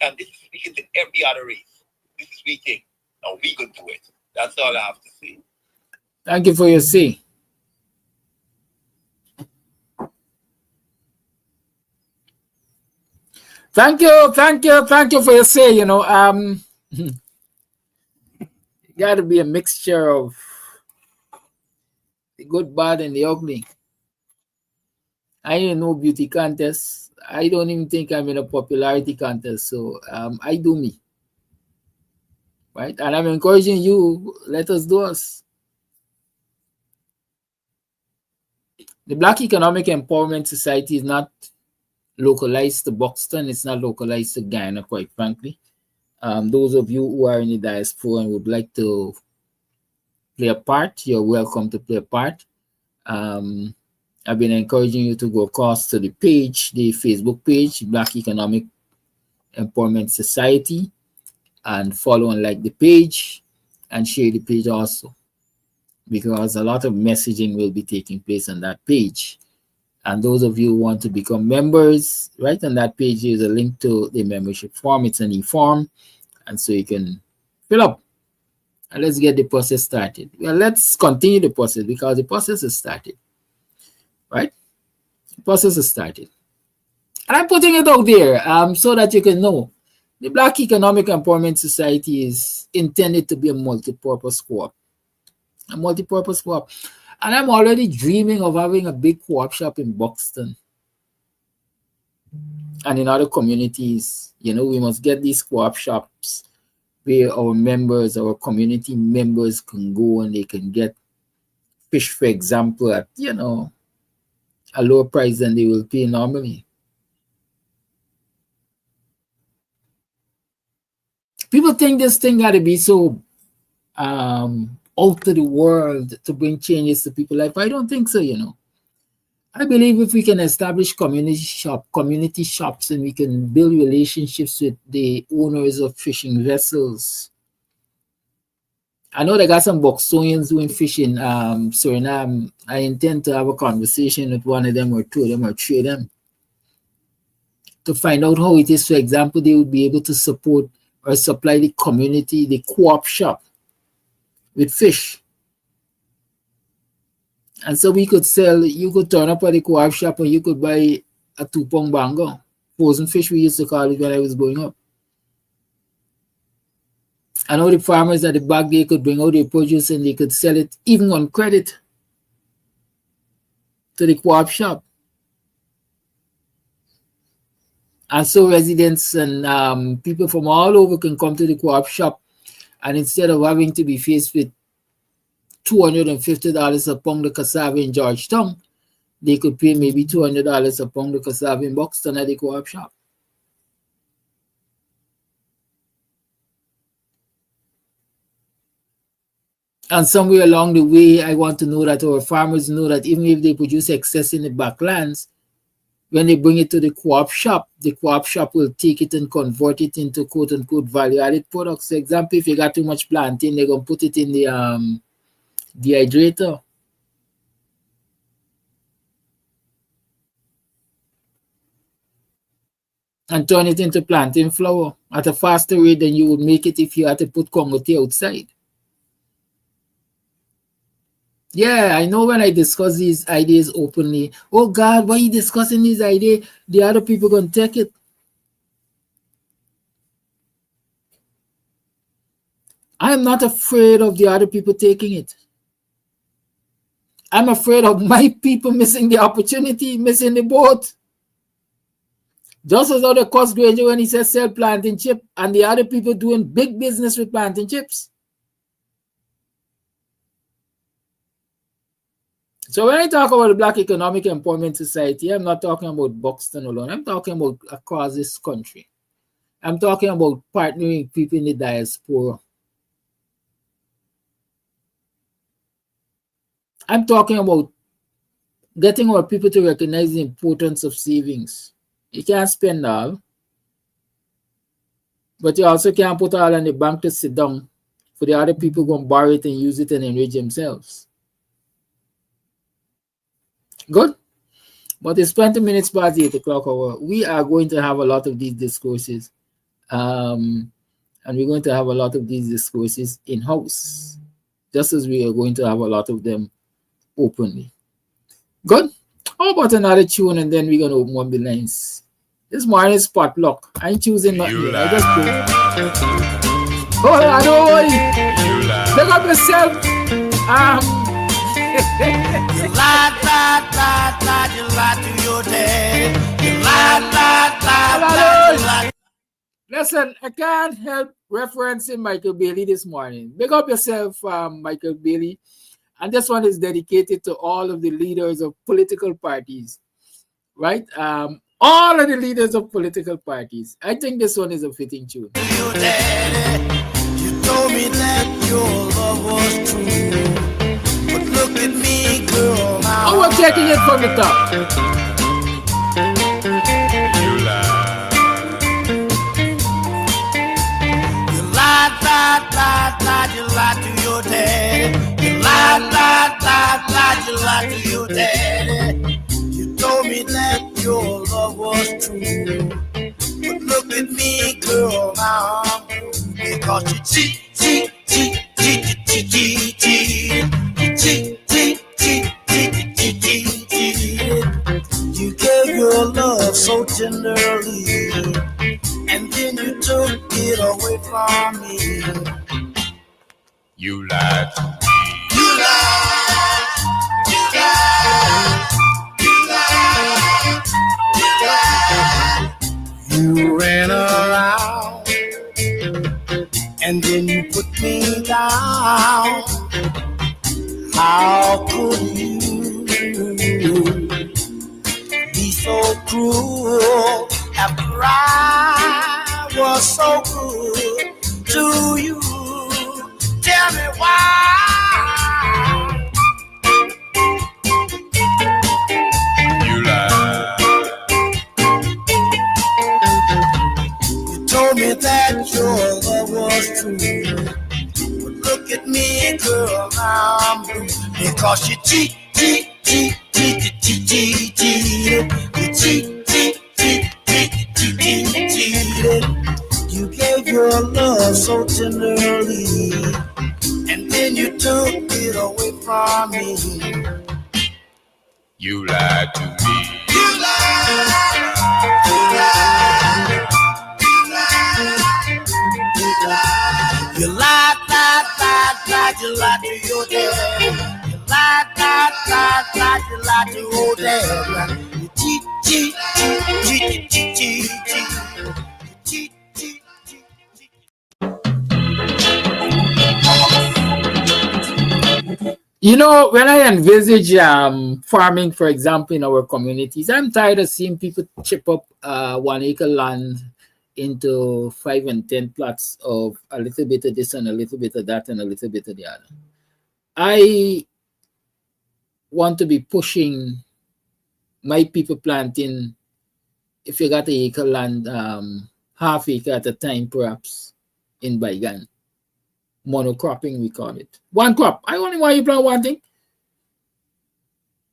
And this is speaking to every other race. This is speaking, and we can do it. That's all I have to say. Thank you for your say. Thank you for your say. You know, got to be a mixture of the good, bad, and the ugly. I ain't no beauty contest. I don't even think I'm in a popularity contest. So I do me. Right? And I'm encouraging you, let us do us. The Black Economic Empowerment Society is not localized to Buxton. It's not localized to Guyana, quite frankly. Those of you who are in the diaspora and would like to play a part, you're welcome to play a part. I've been encouraging you to go across to the page, the Facebook page, Black Economic Empowerment Society, and follow and like the page and share the page also, because a lot of messaging will be taking place on that page. And those of you who want to become members, right on that page, there's a link to the membership form. It's an e-form, and so you can fill up. And let's get the process started. Well, let's continue the process because the process is started, right? The process is started. And I'm putting it out there so that you can know. The Black Economic Empowerment Society is intended to be a multi-purpose co-op. A multi-purpose co-op. And I'm already dreaming of having a big co-op shop in Buxton and in other communities. You know, we must get these co-op shops where our members, our community members can go and they can get fish, for example, at, you know, a lower price than they will pay normally. People think this thing got to be so out to the world to bring changes to people's life. I don't think so, you know. I believe if we can establish community shops and we can build relationships with the owners of fishing vessels. I know they got some Buxtonians doing fishing Suriname. I intend to have a conversation with one of them or two of them or three of them to find out how it is, for example, they would be able to support or supply the community, the co-op shop with fish. And so we could sell, you could turn up at the co-op shop and you could buy a 2-pound bango. Frozen fish we used to call it when I was growing up. And all the farmers at the back, they could bring out their produce and they could sell it even on credit to the co-op shop. And so residents and people from all over can come to the co-op shop, and instead of having to be faced with $250 a pound of cassava in Georgetown, they could pay maybe $200 a pound of cassava in Buxton at the co-op shop. And somewhere along the way, I want to know that our farmers know that even if they produce excess in the backlands, when they bring it to the co-op shop will take it and convert it into quote-unquote value-added products. For example, if you got too much plantain, they're going to put it in the dehydrator. And turn it into plantain flour at a faster rate than you would make it if you had to put Congo tea outside. Yeah, I know when I discuss these ideas openly, oh God, why are you discussing these ideas? The other people going to take it. I'm not afraid of the other people taking it. I'm afraid of my people missing the opportunity, missing the boat. Just as other cost granger when he says sell planting chip and the other people doing big business with planting chips. So when I talk about the Black Economic Empowerment Society, I'm not talking about Buxton alone. I'm talking about across this country. I'm talking about partnering people in the diaspora. I'm talking about getting our people to recognize the importance of savings. You can't spend all, but you also can't put all in the bank to sit down for the other people go and borrow it and use it and enrich themselves. Good? But it's 20 minutes past the 8 o'clock hour. We are going to have a lot of these discourses. And we're going to have a lot of these discourses in-house, just as we are going to have a lot of them openly. Good? How about another tune and then we're going to open up the lines? This morning's potluck. I ain't choosing nothing. I just play. Hold on, oh, look up yourself. You lie, you lie to your daddy. You lie. Listen, I can't help referencing Michael Bailey this morning. Big up yourself, Michael Bailey. And this one is dedicated to all of the leaders of political parties, right? All of the leaders of political parties. I think this one is a fitting tune. Your daddy, you told me that your love was true. But look at me, girl, now. Oh, we're taking it from the top. You lie to your daddy. You lie to your daddy. You told me that your love was true. But look at me, girl, now I'm blue. Because you cheat. You gave your love so tenderly, and then you took it away from me. You lied to me. You lied. You ran around, and then you put me down. How could you be so cruel after I was so good to you? Tell me why. You lied. You told me that your love was true. But look at me, girl, now I'm blue. Because you cheat. You cheated. You gave your love so tenderly, and then you took it away from me. You lied to me. You lied. You lied to your dad. You lied to your dad. You cheat. You know, when I envisage farming, for example, in our communities, I'm tired of seeing people chip up 1 acre land into 5 and 10 plots of a little bit of this and a little bit of that and a little bit of the other. I want to be pushing my people planting, if you got an acre land, half acre at a time, perhaps, in Baigan. Monocropping, we call it. One crop. I only want you to plant one thing.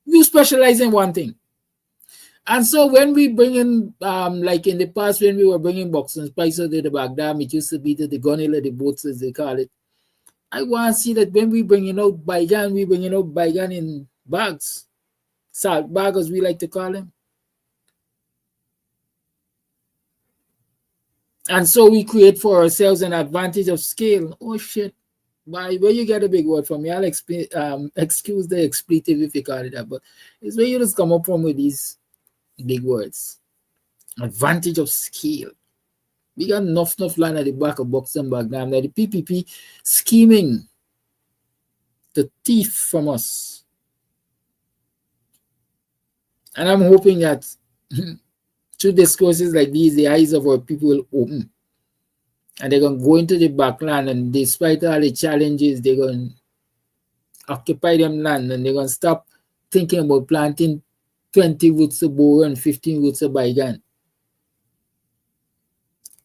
You specialize in one thing. And so when we bring in, like in the past, when we were bringing Buxton spices to the Baghdad, it used to be to the gunilla, the boats, as they call it. I want to see that when we bringing out Baigan, we bringing out Baigan in bags. Salt bag, as we like to call them. And so we create for ourselves an advantage of scale. Oh shit. Why, where you get a big word from me? I'll explain, excuse the expletive if you call it that, but it's where you just come up from with these big words. Advantage of scale. We got enough land at the back of Buxton back now. The PPP scheming the thief from us. And I'm hoping that through discourses like these, the eyes of our people will open. And they're going to go into the backland, and despite all the challenges, they're going to occupy them land, and they're going to stop thinking about planting 20 roots of borer and 15 roots of bygone.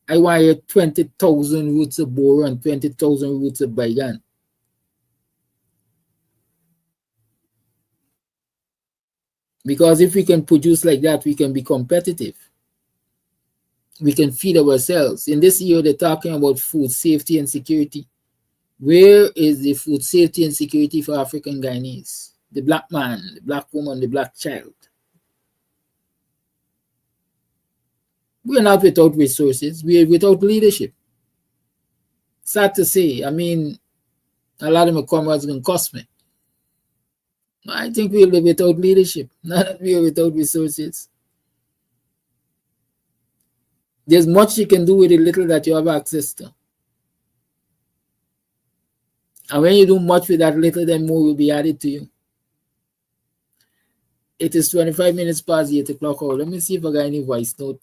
I want to 20,000 roots of borer and 20,000 roots of bygone. Because if we can produce like that, we can be competitive. We can feed ourselves. In this year, they're talking about food safety and security. Where is the food safety and security for African Guyanese? The black man, the black woman, the black child. We're not without resources. We're without leadership. Sad to say. I mean, a lot of my comrades can cost me. I think we'll be without leadership, not that we're without resources. There's much you can do with the little that you have access to. And when you do much with that little, then more will be added to you. It is 25 minutes past 8 o'clock. Let me see if I got any voice note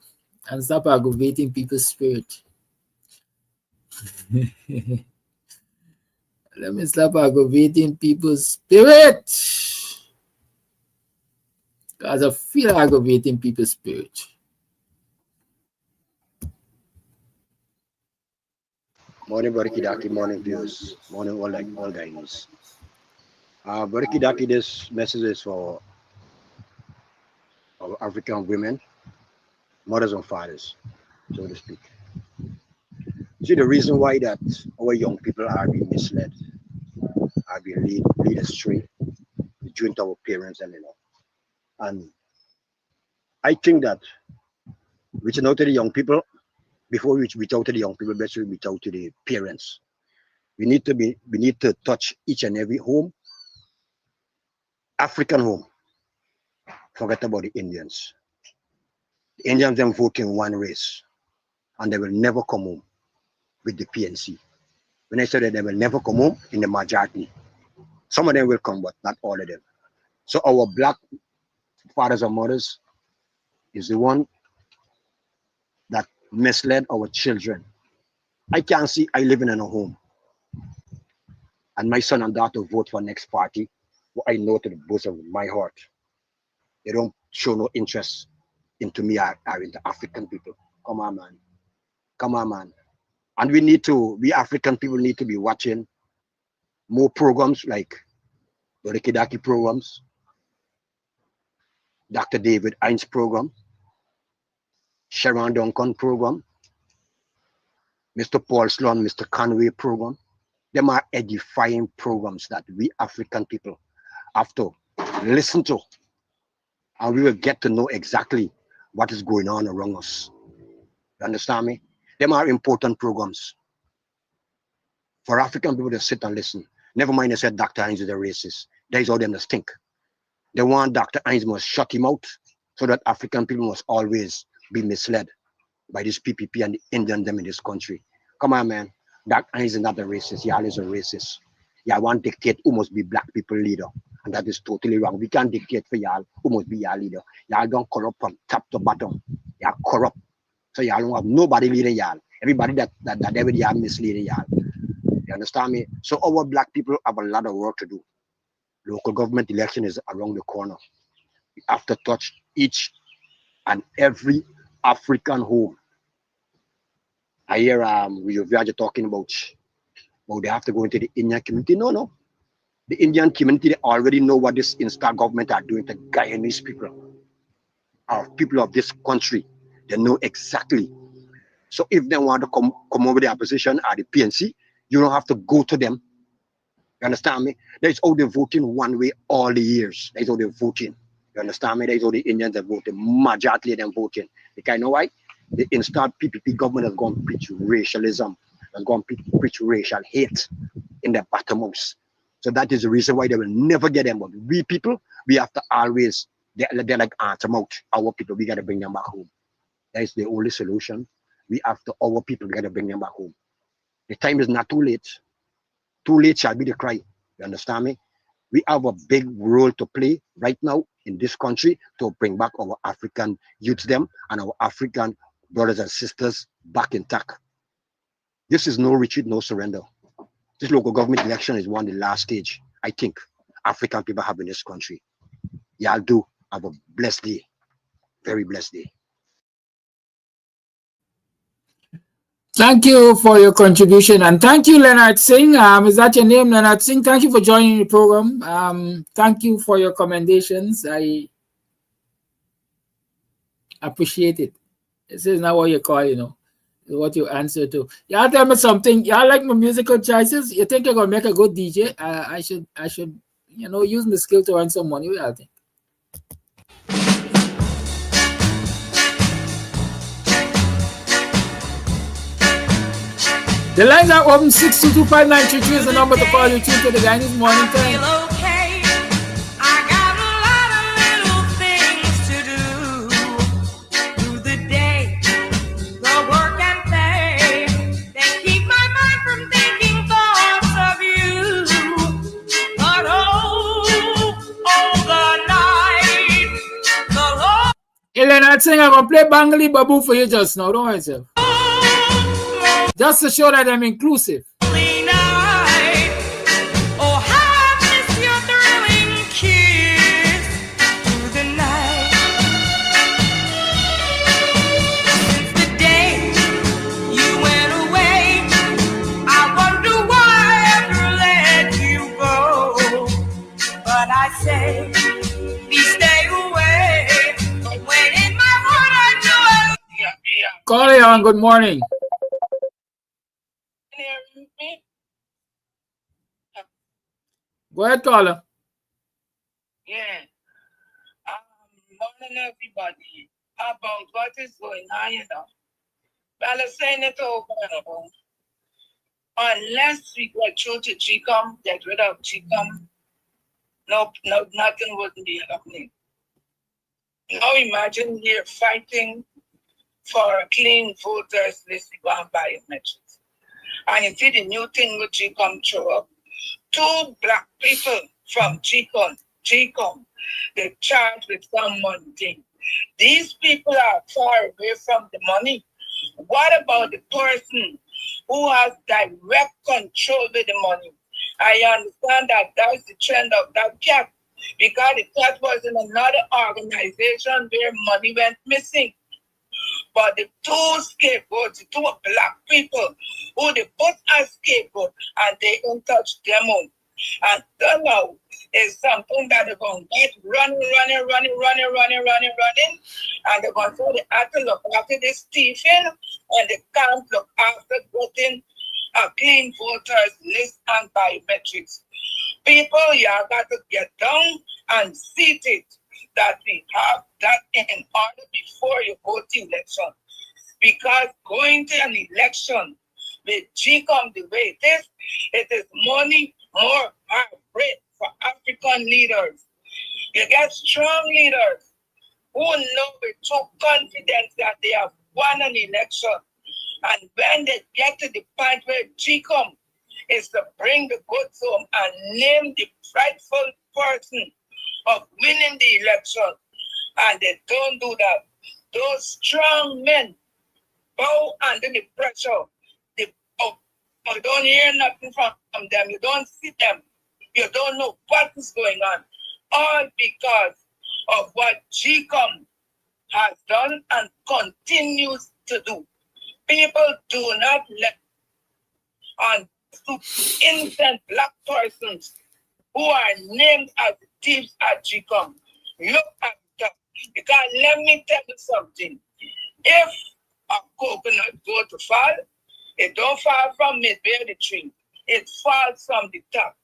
and stop aggravating people's spirit. Let me stop aggravating people's spirit. Because I feel aggravating people's spirit. Morning, Barikidaki, morning, viewers. Morning, all guys. Barikidaki, this message is for our African women, mothers and fathers, so to speak. See, the reason why that our young people are being misled, are being led astray, between our parents and I think that reaching out to the young people, before we reach out to the young people, best we reach out to the parents. We need to touch each and every home, African home. Forget about the Indians. The Indians them vote in one race, and they will never come home with the PNC. When I say that they will never come home in the majority, some of them will come, but not all of them. So our black fathers and mothers is the one that misled our children. I can't see I living in a home and my son and daughter vote for next party. What I know to the bosom of my heart, they don't show no interest into me or into African people. Come on, man. Come on, man. And we African people need to be watching more programs like the Rikidaki programs, Dr. David Hines program, Sharon Duncan program, Mr. Paul Sloan, Mr. Conway program. Them are edifying programs that we African people have to listen to, and we will get to know exactly what is going on around us. You understand me? Them are important programs for African people to sit and listen. Never mind, they said Dr. Hines is a racist. That is all them that stink. They want Dr. Hines must shut him out so that African people must always be misled by this PPP and the Indian them in this country. Come on, man. Dr. Hines is not a racist. Y'all is a racist. Y'all want to dictate who must be black people leader. And that is totally wrong. We can't dictate for y'all who must be y'all leader. Y'all don't corrupt from top to bottom. Y'all corrupt. So y'all don't have nobody leading y'all. Everybody that they with y'all misleading y'all. You understand me? So our black people have a lot of work to do. Local government election is around the corner. We have to touch each and every African home. I hear we are talking about they have to go into the Indian community. No. The Indian community, they already know what this Insta government are doing to Guyanese people, our people of this country. They know exactly. So if they want to come over the opposition or the PNC, you don't have to go to them. You understand me? That's how they're voting one way all the years. That's how they're voting. You understand me? That's how the Indians are voting. Majority of them voting. Because you know why? The installed PPP government has gone to preach racialism, has gone to preach racial hate in their bottom house. So that is the reason why they will never get them. But we people, we have to always, they're like them out. Our people, we got to bring them back home. That is the only solution. We have to, our people, we got to bring them back home. The time is not too late. Too late shall be the cry. You understand me? We have a big role to play right now in this country to bring back our African youths them and our African brothers and sisters back intact. This is no retreat, no surrender. This local government election is one of the last stage, I think, African people have in this country. Y'all do have a blessed day. Very blessed day. Thank you for your contribution, and thank you, Leonard Singh. Is that your name, Leonard Singh? Thank you for joining the program. Thank you for your commendations. I appreciate it. This is not what you call, you know, what you answer to. Y'all tell me something. Y'all like my musical choices? You think you're gonna make a good DJ? I should, you know, use my skill to earn some money. What y'all think? The lines are open. 6225933 is the number to call you to the Guyanese Morning Time. Okay. I got a lot of little things to do through the day, the work and play. They keep my mind from thinking thoughts of you. But the night, the Lord. Leonard Singh, I'm gonna play Bangali Babu for you just now. Don't worry yourself. Just to show that I'm inclusive. Night. Oh, how I miss your thrilling kiss through the night. Since the day you went away, I wonder why I ever let you go. But I say, please stay away. When in my heart I know Call you on. Good morning. Go ahead, caller. Yeah. Morning, everybody. About what is going on, you know. Well, I'm saying it over and over. Unless we go through to GCOM, get rid of GCOM, no, nothing wouldn't be happening. Now imagine we're fighting for a clean voters list to go and biometrics. And you see the new thing with GCOM show up. 2 black people from GCOM, they charged with some money thing. These people are far away from the money. What about the person who has direct control with the money? I understand that that's the trend of that cat, because the cat was in another organization where money went missing. But the 2 scapegoats, the 2 black people who they put as scapegoat and they don't touch them on. And now is something that they're going to get running. And they're going to say they have to look after this thieving and they can't look after getting a clean voters list and biometrics. People, you have got to get down and see it that we have that in order before you go to election. Because going to an election with GCOM the way it is money more heartbreak for African leaders. You get strong leaders who know with true confidence that they have won an election. And when they get to the point where GCOM is to bring the goods home and name the rightful person of winning the election, and they don't do that, those strong men bow under the pressure. You don't hear nothing from them. You don't see them. You don't know what is going on. All because of what GCOM has done and continues to do. People do not let on innocent black persons who are named as thieves at GCOM. Look at that. Because let me tell you something. If a coconut go to fall, it don't fall from midway the tree. It falls from the top.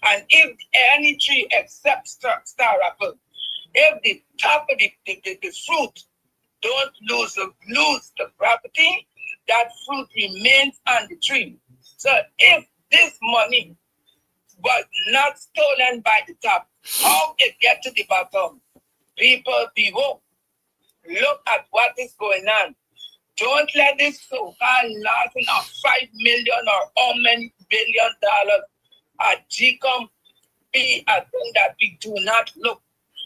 And if any tree except star apple, if the top of the fruit don't lose the property. That fruit remains on the tree. So if this money was not stolen by the top, how it get to the bottom? People be woke. Look at what is going on. Don't let this so-called loss of $5 million or how many billion dollars at GCOM be a thing that we do not look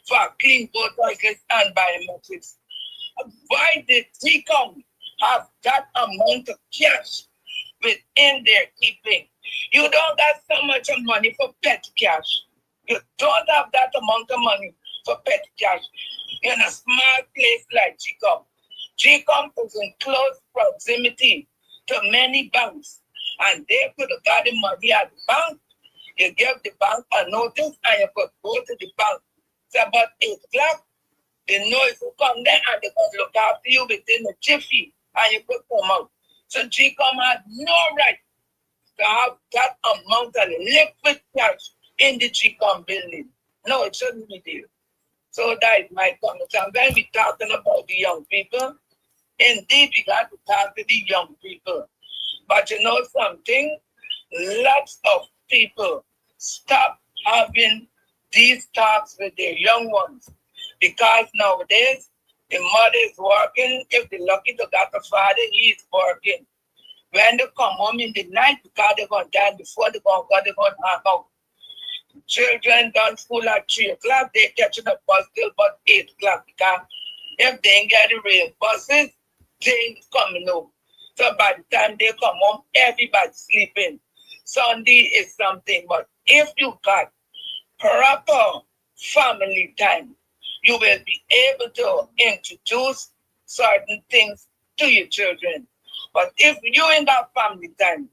for clean voters list and biometrics. Why did GCOM have that amount of cash within their keeping? You don't got so much of money for petty cash. You don't have that amount of money for petty cash in a small place like GCOM. GCOM is in close proximity to many banks, and they could have got the money at the bank. You give the bank a notice, and you could go to the bank. It's about 8 o'clock. They know if you come there, and they're going to look after you within a jiffy, and you could come out. So GCOM had no right to have that amount of liquid cash in the GCOM building. No, it shouldn't be there. So that is my comment. And when we're talking about the young people, indeed, we got to talk to the young people. But you know something? Lots of people stop having these talks with their young ones. Because nowadays, the mother is working. If they're lucky to got a father, he's working. When they come home in the night, because they're going to die before they're going to hang out. Children done school at 3 o'clock, they're catching a bus till about 8 o'clock. Because if they ain't get the real buses, they ain't coming home. So by the time they come home, everybody's sleeping. Sunday is something, but if you got proper family time, you will be able to introduce certain things to your children. But if you ain't got family time,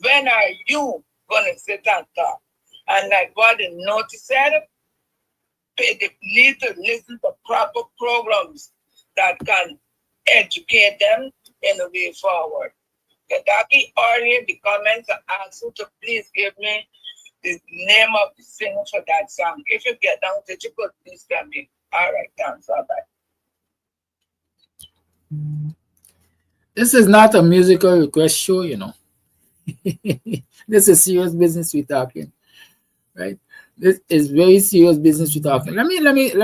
when are you going to sit and talk? And like what the notice said, they need to listen to proper programs that can educate them in a way forward. Kadaki earlier in the comments I asked you to please give me the name of the singer for that song. If you get down to it, you could please tell me. All right, thanks. Bye-bye. This is not a musical request show, you know. This is serious business we're talking, right? This is very serious business we're talking. Let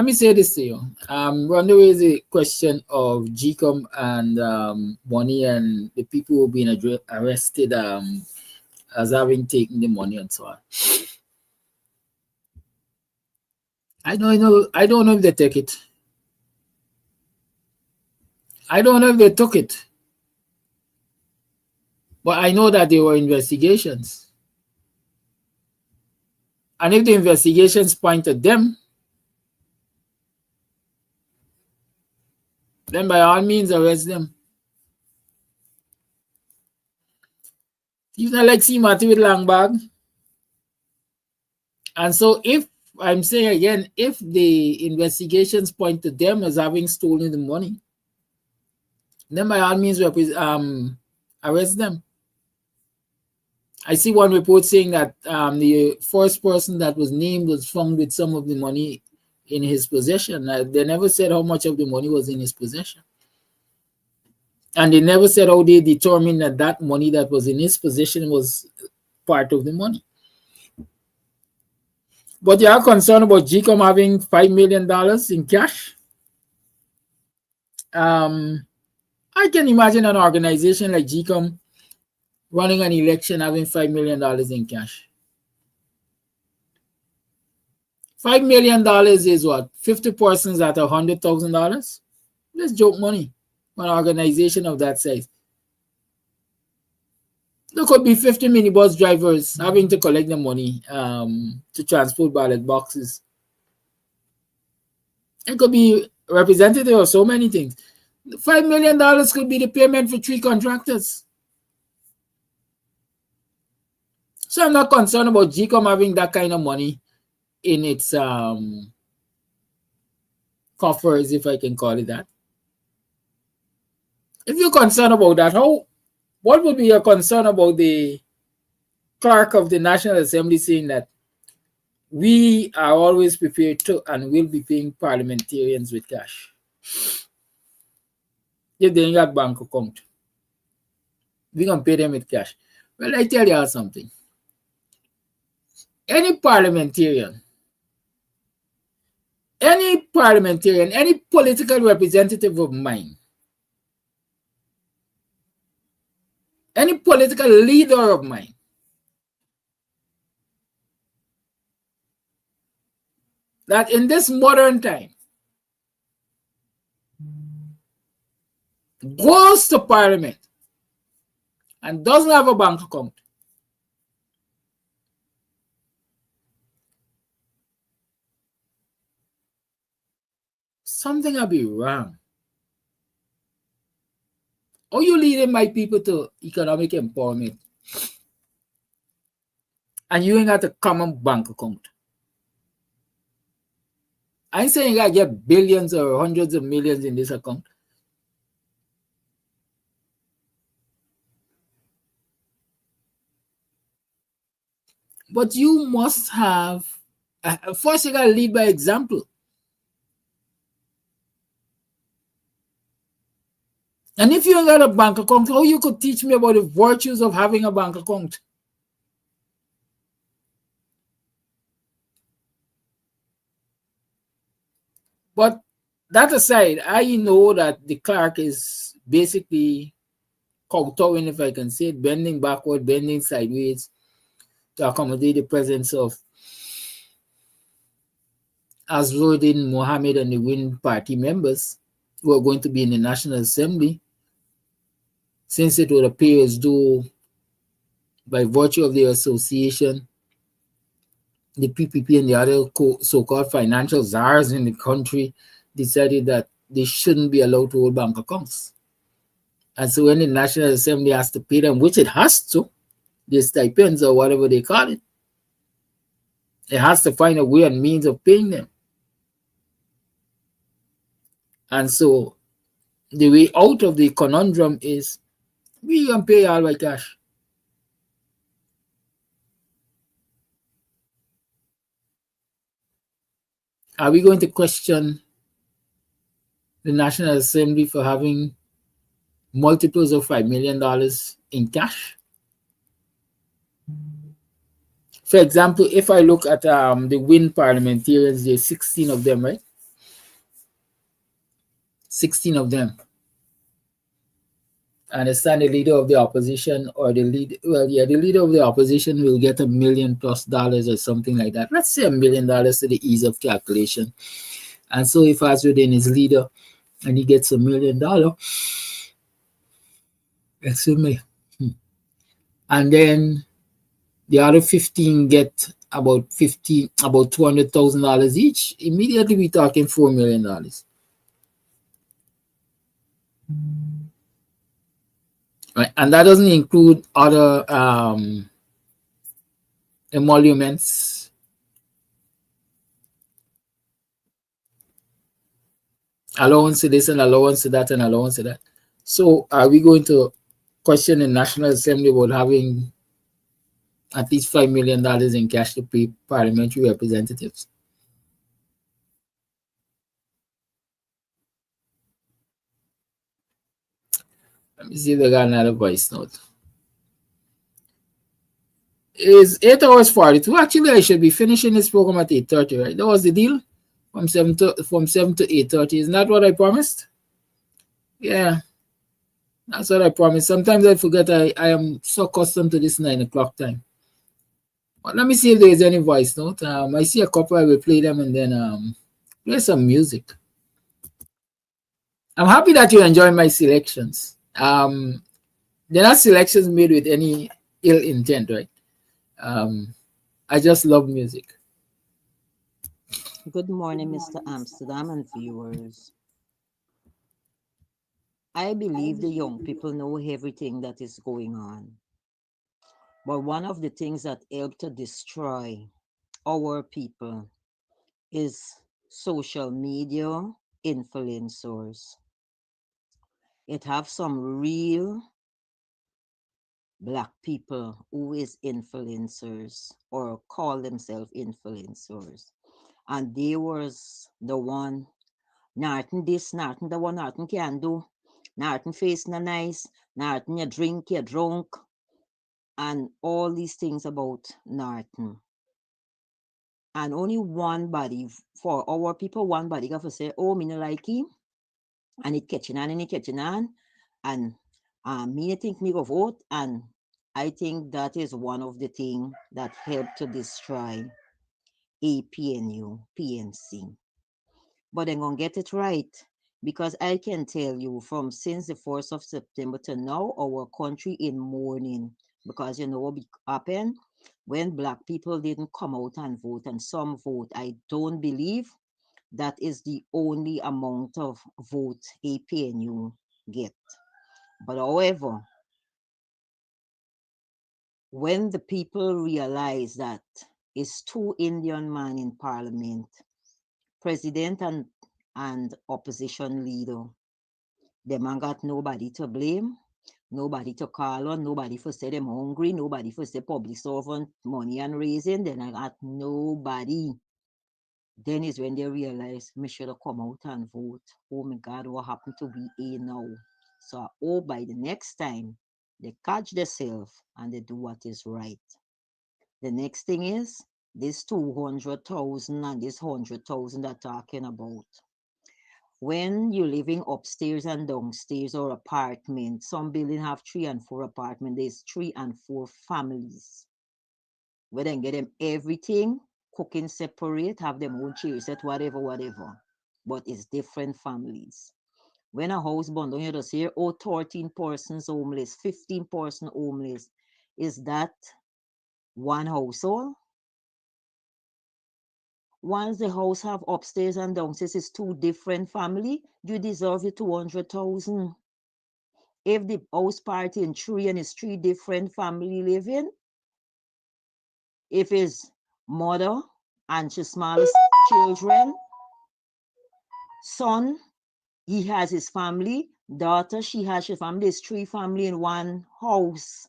me say this to you. When there is a question of GCOM and money and the people who have been arrested as having taken the money and so on. I don't know if they take it. I don't know if they took it. But I know that there were investigations. And if the investigations point at them, then by all means arrest them. You not like see Matty with long bag. And so if I'm saying again, if the investigations point to them as having stolen the money, then by all means arrest them. I see one report saying that the first person that was named was found with some of the money in his possession. They never said how much of the money was in his possession. And they never said how they determined that that money that was in his possession was part of the money. But you are concerned about GCOM having $5 million in cash? I can imagine an organization like GCOM running an election having $5 million in cash. $5 million is what? 50 persons at $100,000? That's joke money for an organization of that size. There could be 50 minibus drivers having to collect the money to transport ballot boxes. It could be representative of so many things. $5 million could be the payment for 3 contractors. So I'm not concerned about GCOM having that kind of money in its coffers, if I can call it that. If you're concerned about that, what would be your concern about the clerk of the National Assembly saying that we are always prepared to and will be paying parliamentarians with cash? if they ain't got bank account. We gonna pay them with cash. Well, I tell you something. Any parliamentarian, any political representative of mine, any political leader of mine, that in this modern time goes to parliament and doesn't have a bank account, something will be wrong. Or you leading my people to economic empowerment and you ain't got a common bank account. I ain't saying you gotta get billions or hundreds of millions in this account. But you must have, first you gotta lead by example. And if you ain't got a bank account, how you could teach me about the virtues of having a bank account? But that aside, I know that the clerk is basically kowtowing, if I can say it, bending backward, bending sideways to accommodate the presence of Azruddin Mohammed and the Win Party members who are going to be in the National Assembly, since it would appear as though, by virtue of their association, the PPP and the other so-called financial czars in the country decided that they shouldn't be allowed to hold bank accounts. And so when the National Assembly has to pay them, which it has to, the stipends or whatever they call it, it has to find a way and means of paying them. And so the way out of the conundrum is we can pay all by cash. Are we going to question the National Assembly for having multiples of $5 million in cash? For example, if I look at the Win parliamentarians, there's 16 of them, right? 16 of them. And understand the leader of the opposition or the leader of the opposition will get $1 million+ or something like that. Let's say $1 million to the ease of calculation. And so if Azruddin is leader and he gets $1 million, excuse me, and then the other 15 get about $200,000 each, immediately we're talking $4 million. Right? And that doesn't include other emoluments, allowance to this and allowance to that and allowance to that. So are we going to question the National Assembly about having at least $5 million in cash to pay parliamentary representatives? Let me see if they got another voice note. Is 8 hours 42. Actually, I should be finishing this program at 8:30, right? That was the deal from 7 to 8:30. Isn't that what I promised? Yeah, that's what I promised. Sometimes I forget I am so accustomed to this 9 o'clock time. But let me see if there is any voice note. I see a couple. I will play them and then play some music. I'm happy that you enjoy my selections. They're not selections made with any ill intent, right? I just love music. Good morning, Mr. Amsterdam and viewers. I believe the young people know everything that is going on. But one of the things that help to destroy our people is social media influencers. It have some real Black people who is influencers or call themselves influencers. And they was the one, nothing this, nothing the one, nothing can do. Norton face na nice, Norton you drink, you drunk, and all these things about Norton. And only one body, for our people, one body got to say, oh, me no like him, and it catching on and it catching on, and me think me go vote, and I think that is one of the things that helped to destroy APNU, PNC. But they're gonna get it right, because I can tell you from since the 1st of September to now, our country in mourning, because you know what happened when Black people didn't come out and vote, and some vote. I don't believe that is the only amount of vote APNU get. But however, when the people realize that it's two Indian men in parliament, president and opposition leader, them ain't got nobody to blame, nobody to call on, nobody for say them hungry, nobody for say public servant money and raising, then I got nobody. Then is when they realize me should have come out and vote. Oh my God, what happened to VA now? So I hope by the next time they catch themselves and they do what is right. The next thing is this 200,000 and this 100,000 they're talking about. When you're living upstairs and downstairs or apartment, some building have 3 and 4 apartments, there's 3 and 4 families. We then get them everything, cooking separate, have them own chair set, whatever. But it's different families. When a house burn down, you just hear, oh, 13 persons homeless, 15 persons homeless. Is that one household? Once the house have upstairs and downstairs is 2 different family, you deserve the 200,000. If the house party in 3 and it's 3 different family living, if it's mother and she smallest children, son, he has his family, daughter, she has her family, there's 3 family in one house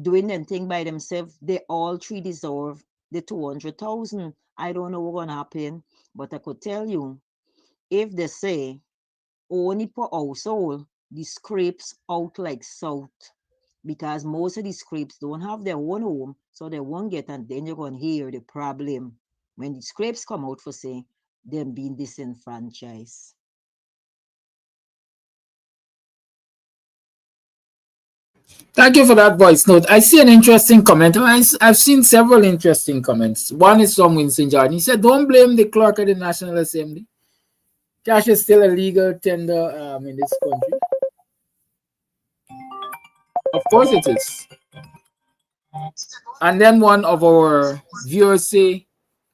doing them thing by themselves, they all 3 deserve the 200,000. I don't know what's gonna happen, but I could tell you, if they say only per household, the scrapes out like salt, because most of the scrapes don't have their own home, so they won't get, and then you're gonna hear the problem when the scrapes come out for say them being disenfranchised. Thank you for that voice note. I see an interesting comment. I've seen several interesting comments. One is from Winston Jordan. He said, don't blame the clerk of the National Assembly. Cash is still a legal tender in this country. Of course it is. And then one of our viewers say,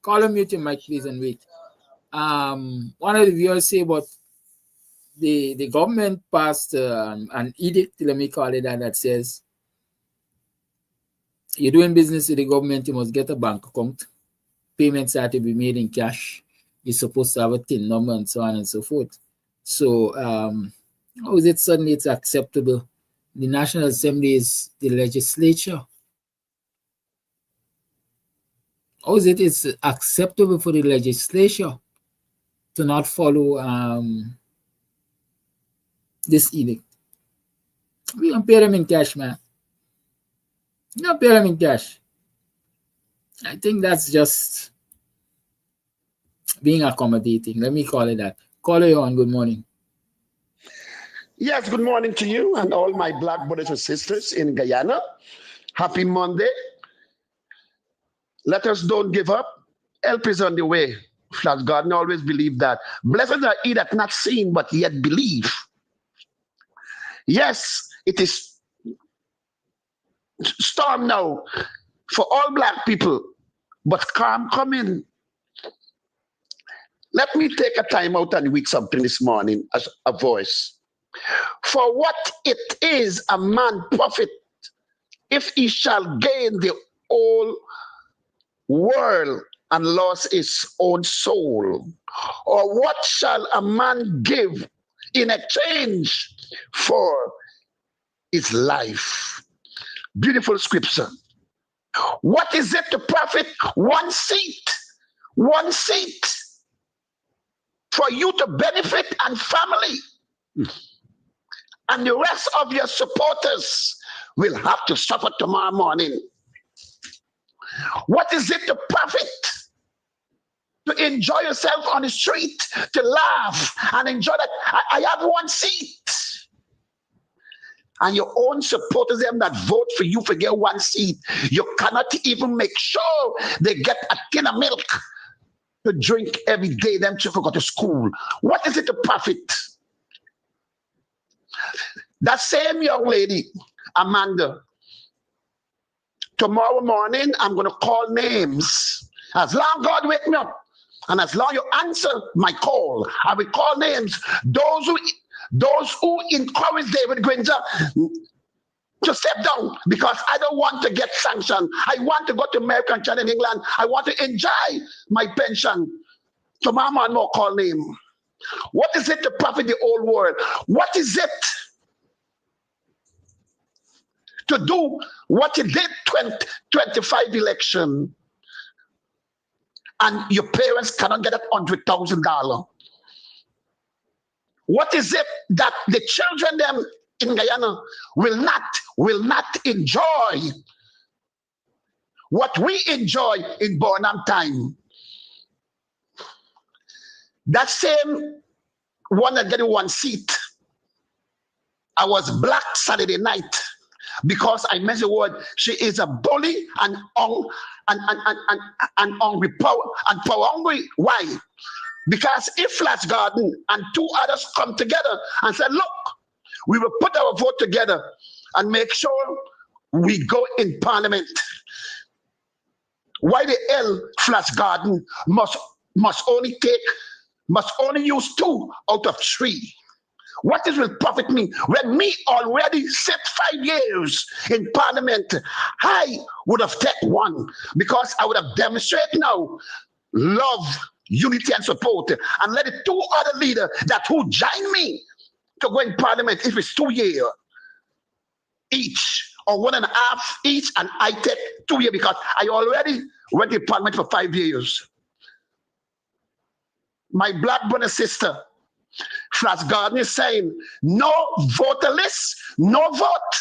call him mute your mic, please, and wait. One of the viewers say, but the government passed an edict, let me call it that says, you're doing business with the government, you must get a bank account. Payments are to be made in cash. You're supposed to have a TIN number and so on and so forth. So how is it suddenly it's acceptable? The National Assembly is the legislature. How is it it's acceptable for the legislature to not follow this edict? We don't pay them in cash, man. You don't pay them in cash. I think that's just being accommodating. Let me call it that. Caller, you on. Good morning. Yes, good morning to you and all my Black brothers and sisters in Guyana. Happy Monday. Let us don't give up. Help is on the way. Flash Garden always believe that. Blessed are ye that not seen but yet believe. Yes, it is storm now for all Black people, but calm coming. Let me take a time out and read something this morning as a voice. For what it is a man profit if he shall gain the whole world and lose his own soul? Or what shall a man give in exchange for his life? Beautiful scripture. What is it to profit one seat? One seat for you to benefit and family. And the rest of your supporters will have to suffer tomorrow morning. What is it to profit? To enjoy yourself on the street, to laugh and enjoy that. I have one seat. And your own supporters, them that vote for you, for get one seat. You cannot even make sure they get a tin of milk to drink every day. Them children go to school. What is it to profit? That same young lady, Amanda, tomorrow morning I'm going to call names. As long as God wake me up, and as long as you answer my call, I will call names. Those who encourage David Granger to step down, because I don't want to get sanctioned. I want to go to America and China and England. I want to enjoy my pension. Tomorrow morning, more call name. What is it to profit the whole world? What is it to do what you did 2025 election and your parents cannot get $100,000? What is it that the children them in Guyana will not enjoy what we enjoy in Bonham time? That same one that getting one seat, I was black Saturday night because I mentioned the word. She is a bully and hungry power and power hungry. Why? Because if Flash Garden and two others come together and say, look, we will put our vote together and make sure we go in parliament. Why the hell Flash Garden must only use 2 out of 3? What is will profit me when me already sit 5 years in parliament? I would have taken 1 because I would have demonstrated now love, unity, and support, and let the 2 other leaders that who join me to go in parliament if it's 2 years each or 1.5 each, and I take 2 years because I already went in parliament for 5 years. My black brother sister, Flash Garden is saying, no voter list, no vote.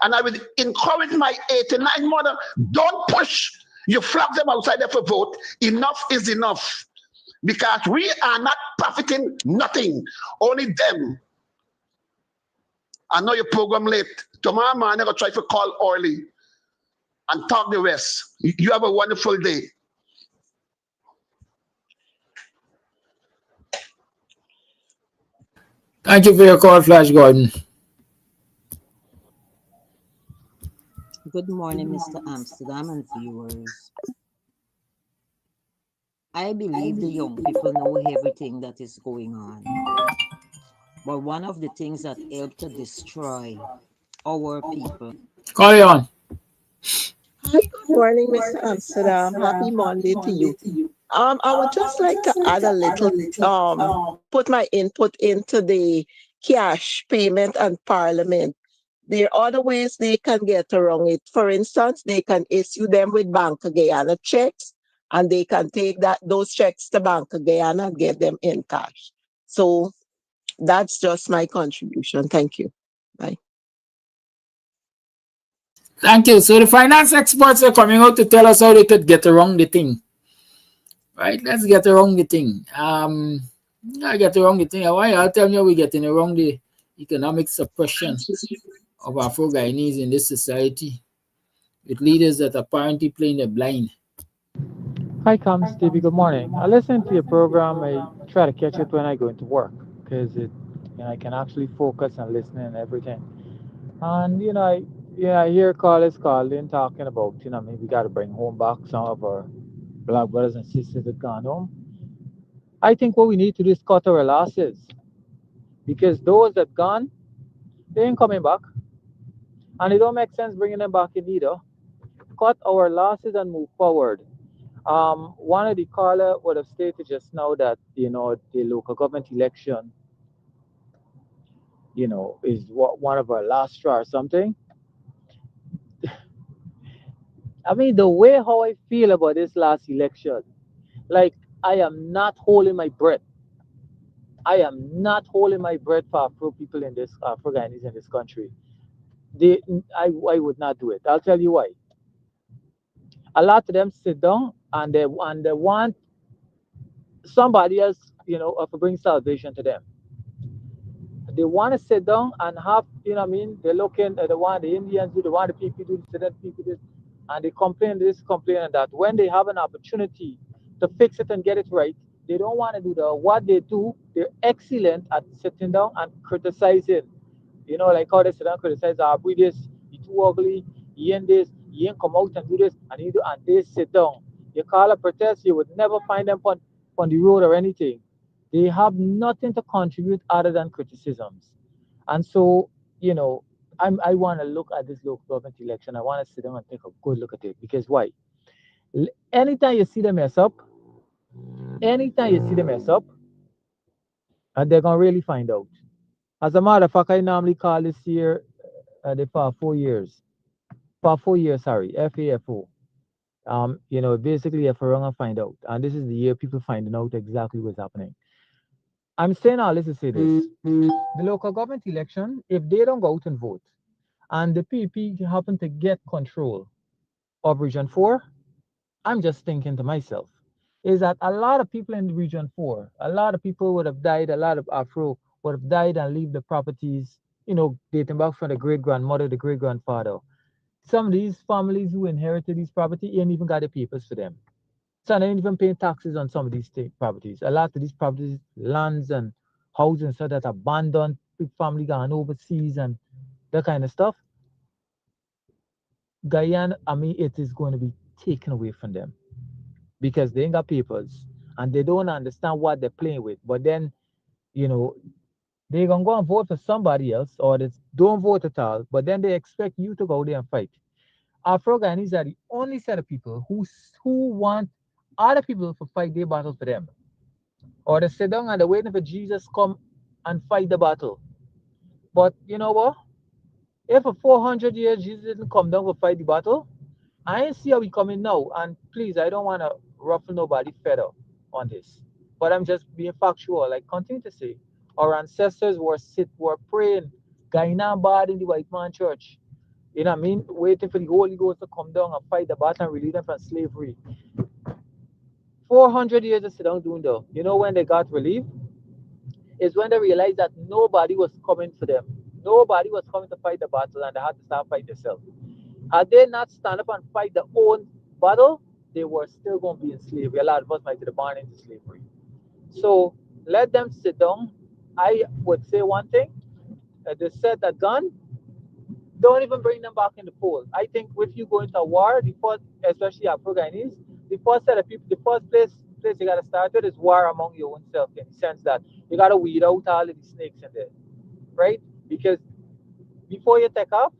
And I would encourage my 89 mother, don't push. You flag them outside there for vote. Enough is enough. Because we are not profiting nothing, only them. I know your program late. Tomorrow morning, I'm going to try to call Orly and talk the rest. You have a wonderful day. Thank you for your call, Flash Gordon. Good morning, Mr. Amsterdam and viewers. I believe the young people know everything that is going on. But one of the things that help to destroy our people. Carry on. Hi, good morning, Mr. Amsterdam. Happy Monday to you. I would just like to add a little, put my input into the cash payment and parliament. There are other ways they can get around it. For instance, they can issue them with Bank of Guyana checks, and they can take those checks to Bank of Guyana and get them in cash. So that's just my contribution. Thank you. Bye. Thank you. So the finance experts are coming out to tell us how they could get around the thing. Right? Let's get around the thing. I get around the thing. Why I'll tell you we're getting around the economic suppression of Afro-Guyanese in this society with leaders that are apparently playing the blind. Hi, Cam, Stevie. Good morning. I listen to your program. I try to catch it when I go into work because I can actually focus and listen and everything. And I hear callers calling talking about maybe we got to bring home back some of our black brothers and sisters that gone home. I think what we need to do is cut our losses because those that gone, they ain't coming back, and it don't make sense bringing them back in either. Cut our losses and move forward. One of the caller would have stated just now that the local government election, is one of our last straw or something. I mean, the way how I feel about this last election, like I am not holding my breath. I am not holding my breath for Afro people in this Afro Guyanese in this country. I would not do it. I'll tell you why. A lot of them sit down and they want somebody else, to bring salvation to them. They want to sit down and have, what I mean, they're looking, they want the Indians do, they want the people do, the Sudan people do, and they complain this, complain and that. When they have an opportunity to fix it and get it right, they don't want to do that. What they do, they're excellent at sitting down and criticizing. Like how they sit down and criticize, we this, you too ugly, you ain't this, you ain't come out and do this, and you do, and they sit down. You call a protest, you would never find them on the road or anything. They have nothing to contribute other than criticisms. And so, I want to look at this local government election. I want to sit down and take a good look at it. Because why? Anytime you see them mess up, and they're going to really find out. As a matter of fact, I normally call this year the for 4 years. For 4 years, sorry, FAFO. Basically, if we're going to find out. And this is the year people finding out exactly what's happening. I'm saying all this to say this. The local government election, if they don't go out and vote, and the PP happen to get control of Region 4, I'm just thinking to myself, is that a lot of people in Region 4, a lot of people would have died, a lot of Afro would have died and leave the properties, dating back from the great-grandmother, the great-grandfather. Some of these families who inherited these property ain't even got the papers for them. So they ain't even paying taxes on some of these state properties. A lot of these properties, lands and houses so that abandoned, big family gone overseas and that kind of stuff. Guyana, it is going to be taken away from them because they ain't got papers and they don't understand what they're playing with. But then, they're going to go and vote for somebody else or they don't vote at all. But then they expect you to go there and fight. Afro Guyanese are the only set of people who want other people to fight their battle for them. Or they sit down and they're waiting for Jesus come and fight the battle. But you know what? If for 400 years Jesus didn't come down to fight the battle, I ain't see how he coming now. And please, I don't want to ruffle nobody feather on this. But I'm just being factual. Like continue to say, our ancestors were praying, Guyana bad in the white man church. You know what I mean? Waiting for the Holy Ghost to come down and fight the battle and release them from slavery. 400 years to sit down doing though. You know when they got relief? Is when they realized that nobody was coming for them. Nobody was coming to fight the battle and they had to start fighting themselves. Had they not stand up and fight their own battle, they were still going to be in slavery. A lot of us might be born into slavery. So let them sit down. I would say one thing. They said that gun, don't even bring them back in the fold. I think if you go into a war, the first, especially Afro Guyanese, the first set of people, the first place you gotta start with is war among your own self, in the sense that you gotta weed out all of the snakes in there, right? Because before you take off,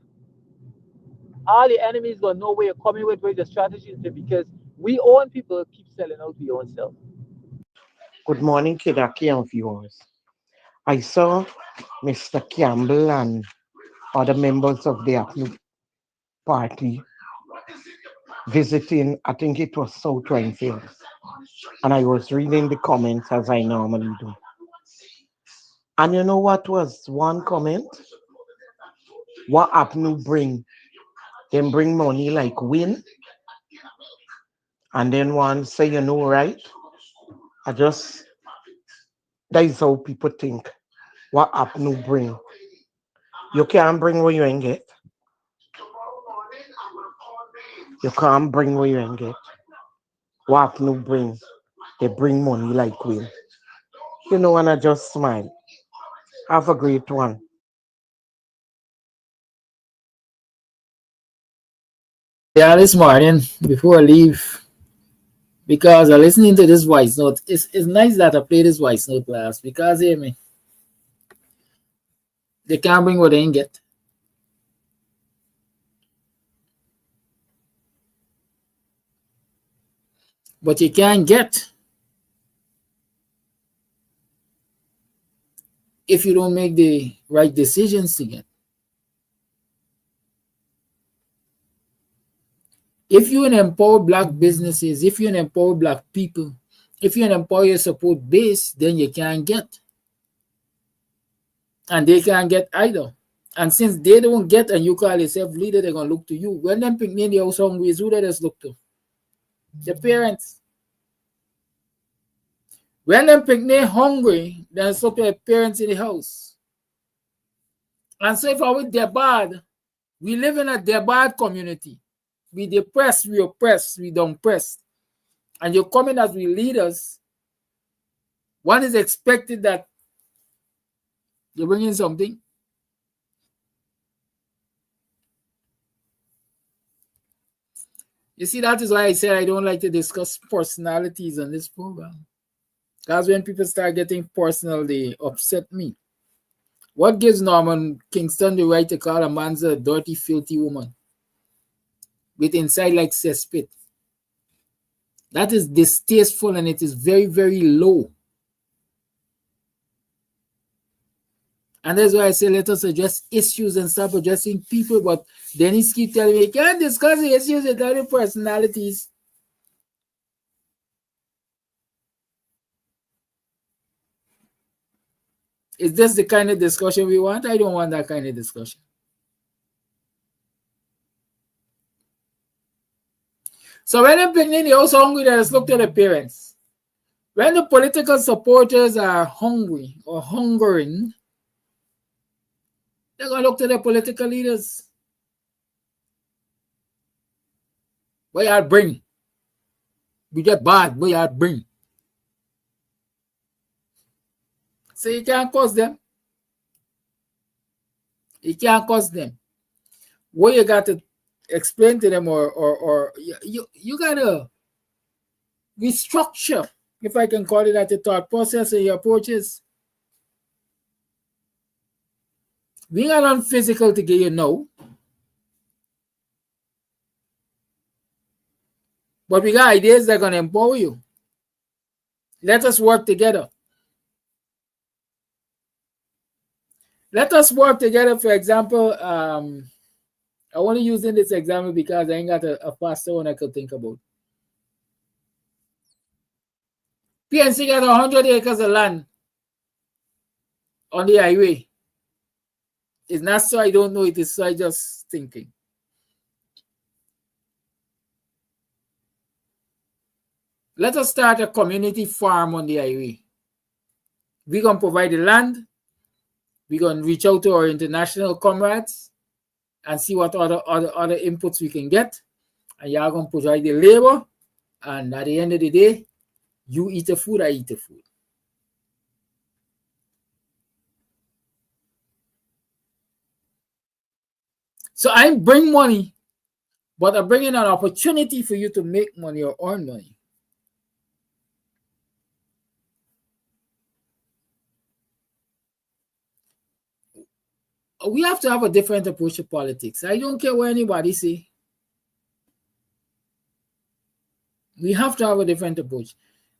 all the enemies gonna know where you're coming with the strategies, because we own people keep selling out the own self. Good morning, Kidaki and viewers. I saw Mr. Campbell and other members of the APNU party visiting, I think it was South Rhinefield. And I was reading the comments as I normally do. And you know what was one comment? What APNU bring? Them bring money like wind. And then one say, right? That is how people think. What APNU bring? You can't bring what you ain't get. You can't bring what you ain't get. What APNU bring? They bring money like wind. And I just smile. Have a great one. Yeah, this morning before I leave, because I'm listening to this voice note. It's nice that I play this voice note last because hear me. They can't bring what they ain't get. But you can't get if you don't make the right decisions to get. If you empower black businesses, if you empower black people, if you empower your support base, then you can get. and they can't get either. And since they don't get and you call yourself leader, they're gonna look to you. When them picnic in the house hungry, is who they just look to? The parents. When them picnic hungry, they just look to the parents in the house. And so if I with their bad, we live in a bad community. We depressed, we oppressed, we don't press. And you're coming as we leaders, one is expected that you bring in something. You see, that is why I said I don't like to discuss personalities on this program. Because when people start getting personal, they upset me. What gives Norman Kingston the right to call a man a dirty, filthy woman with inside like cesspit? That is distasteful and it is very, very low. And that's why I say let us address issues and stop addressing people. But Dennis keep telling me, you can't discuss the issues with other personalities. Is this the kind of discussion we want? I don't want that kind of discussion. So when I'm picking, they're also hungry, they just look to the parents. When the political supporters are hungry or hungering, they're going to look to the political leaders. What y'all bring? We get bad, what y'all bring? So you can't cause them. You can't cause them. What you got to explain to them or you got to restructure, if I can call it that, the thought process of your approaches. We are not physical to get you know. But we got ideas that are going to empower you. Let us work together. Let us work together. For example, I want to use in this example because I ain't got a faster one I could think about. PNC got 100 acres of land on the highway. It's not so I don't know it, is so I just thinking. Let us start a community farm on the highway. We're going to provide the land. We're going to reach out to our international comrades and see what other inputs we can get. And y'all going to provide the labor. And at the end of the day, you eat the food, I eat the food. So I bring money, but I'm bringing an opportunity for you to make money or earn money. We have to have a different approach to politics. I don't care what anybody say. We have to have a different approach.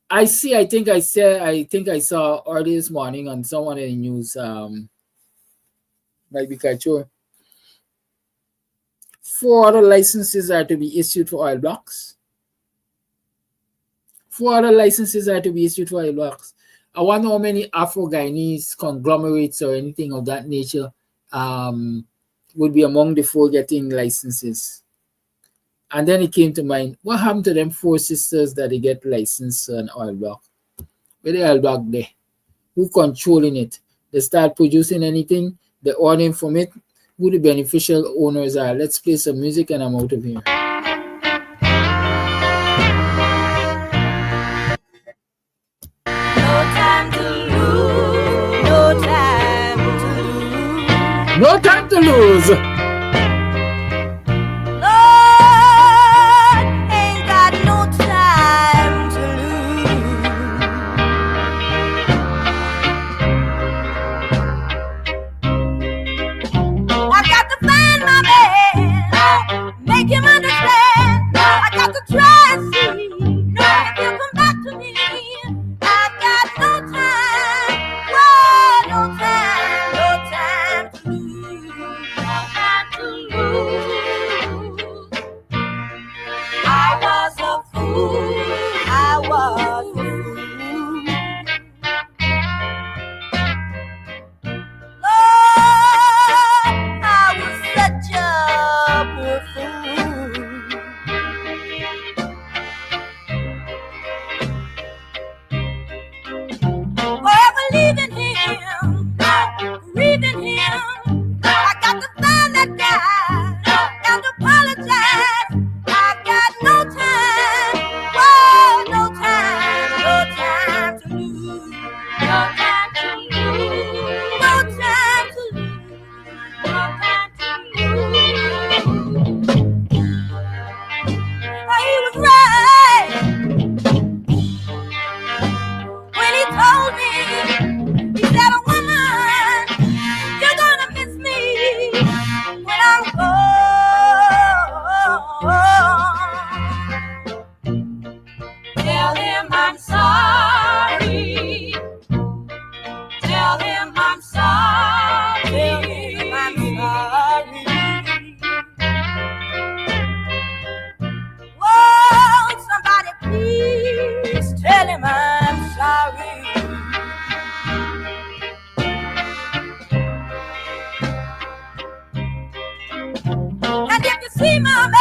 I think I saw early this morning on someone in the news, might be quite sure. 4 other licenses are to be issued for oil blocks. 4 other licenses are to be issued for oil blocks. I wonder how many Afro-Guyanese conglomerates or anything of that nature would be among the 4 getting licenses. And then it came to mind, what happened to them 4 sisters that they get licensed on oil block? Where the oil block there? Who controlling it? They start producing anything, they earning from it, who the beneficial owners are. Let's play some music and I'm out of here. No time to lose. No time to lose. No time to lose. Lord, ain't got no time to lose. I got to find my man, make him understand. I got to try and see if he'll come back to me. I got no time, oh, no time to lose. No time to lose. see my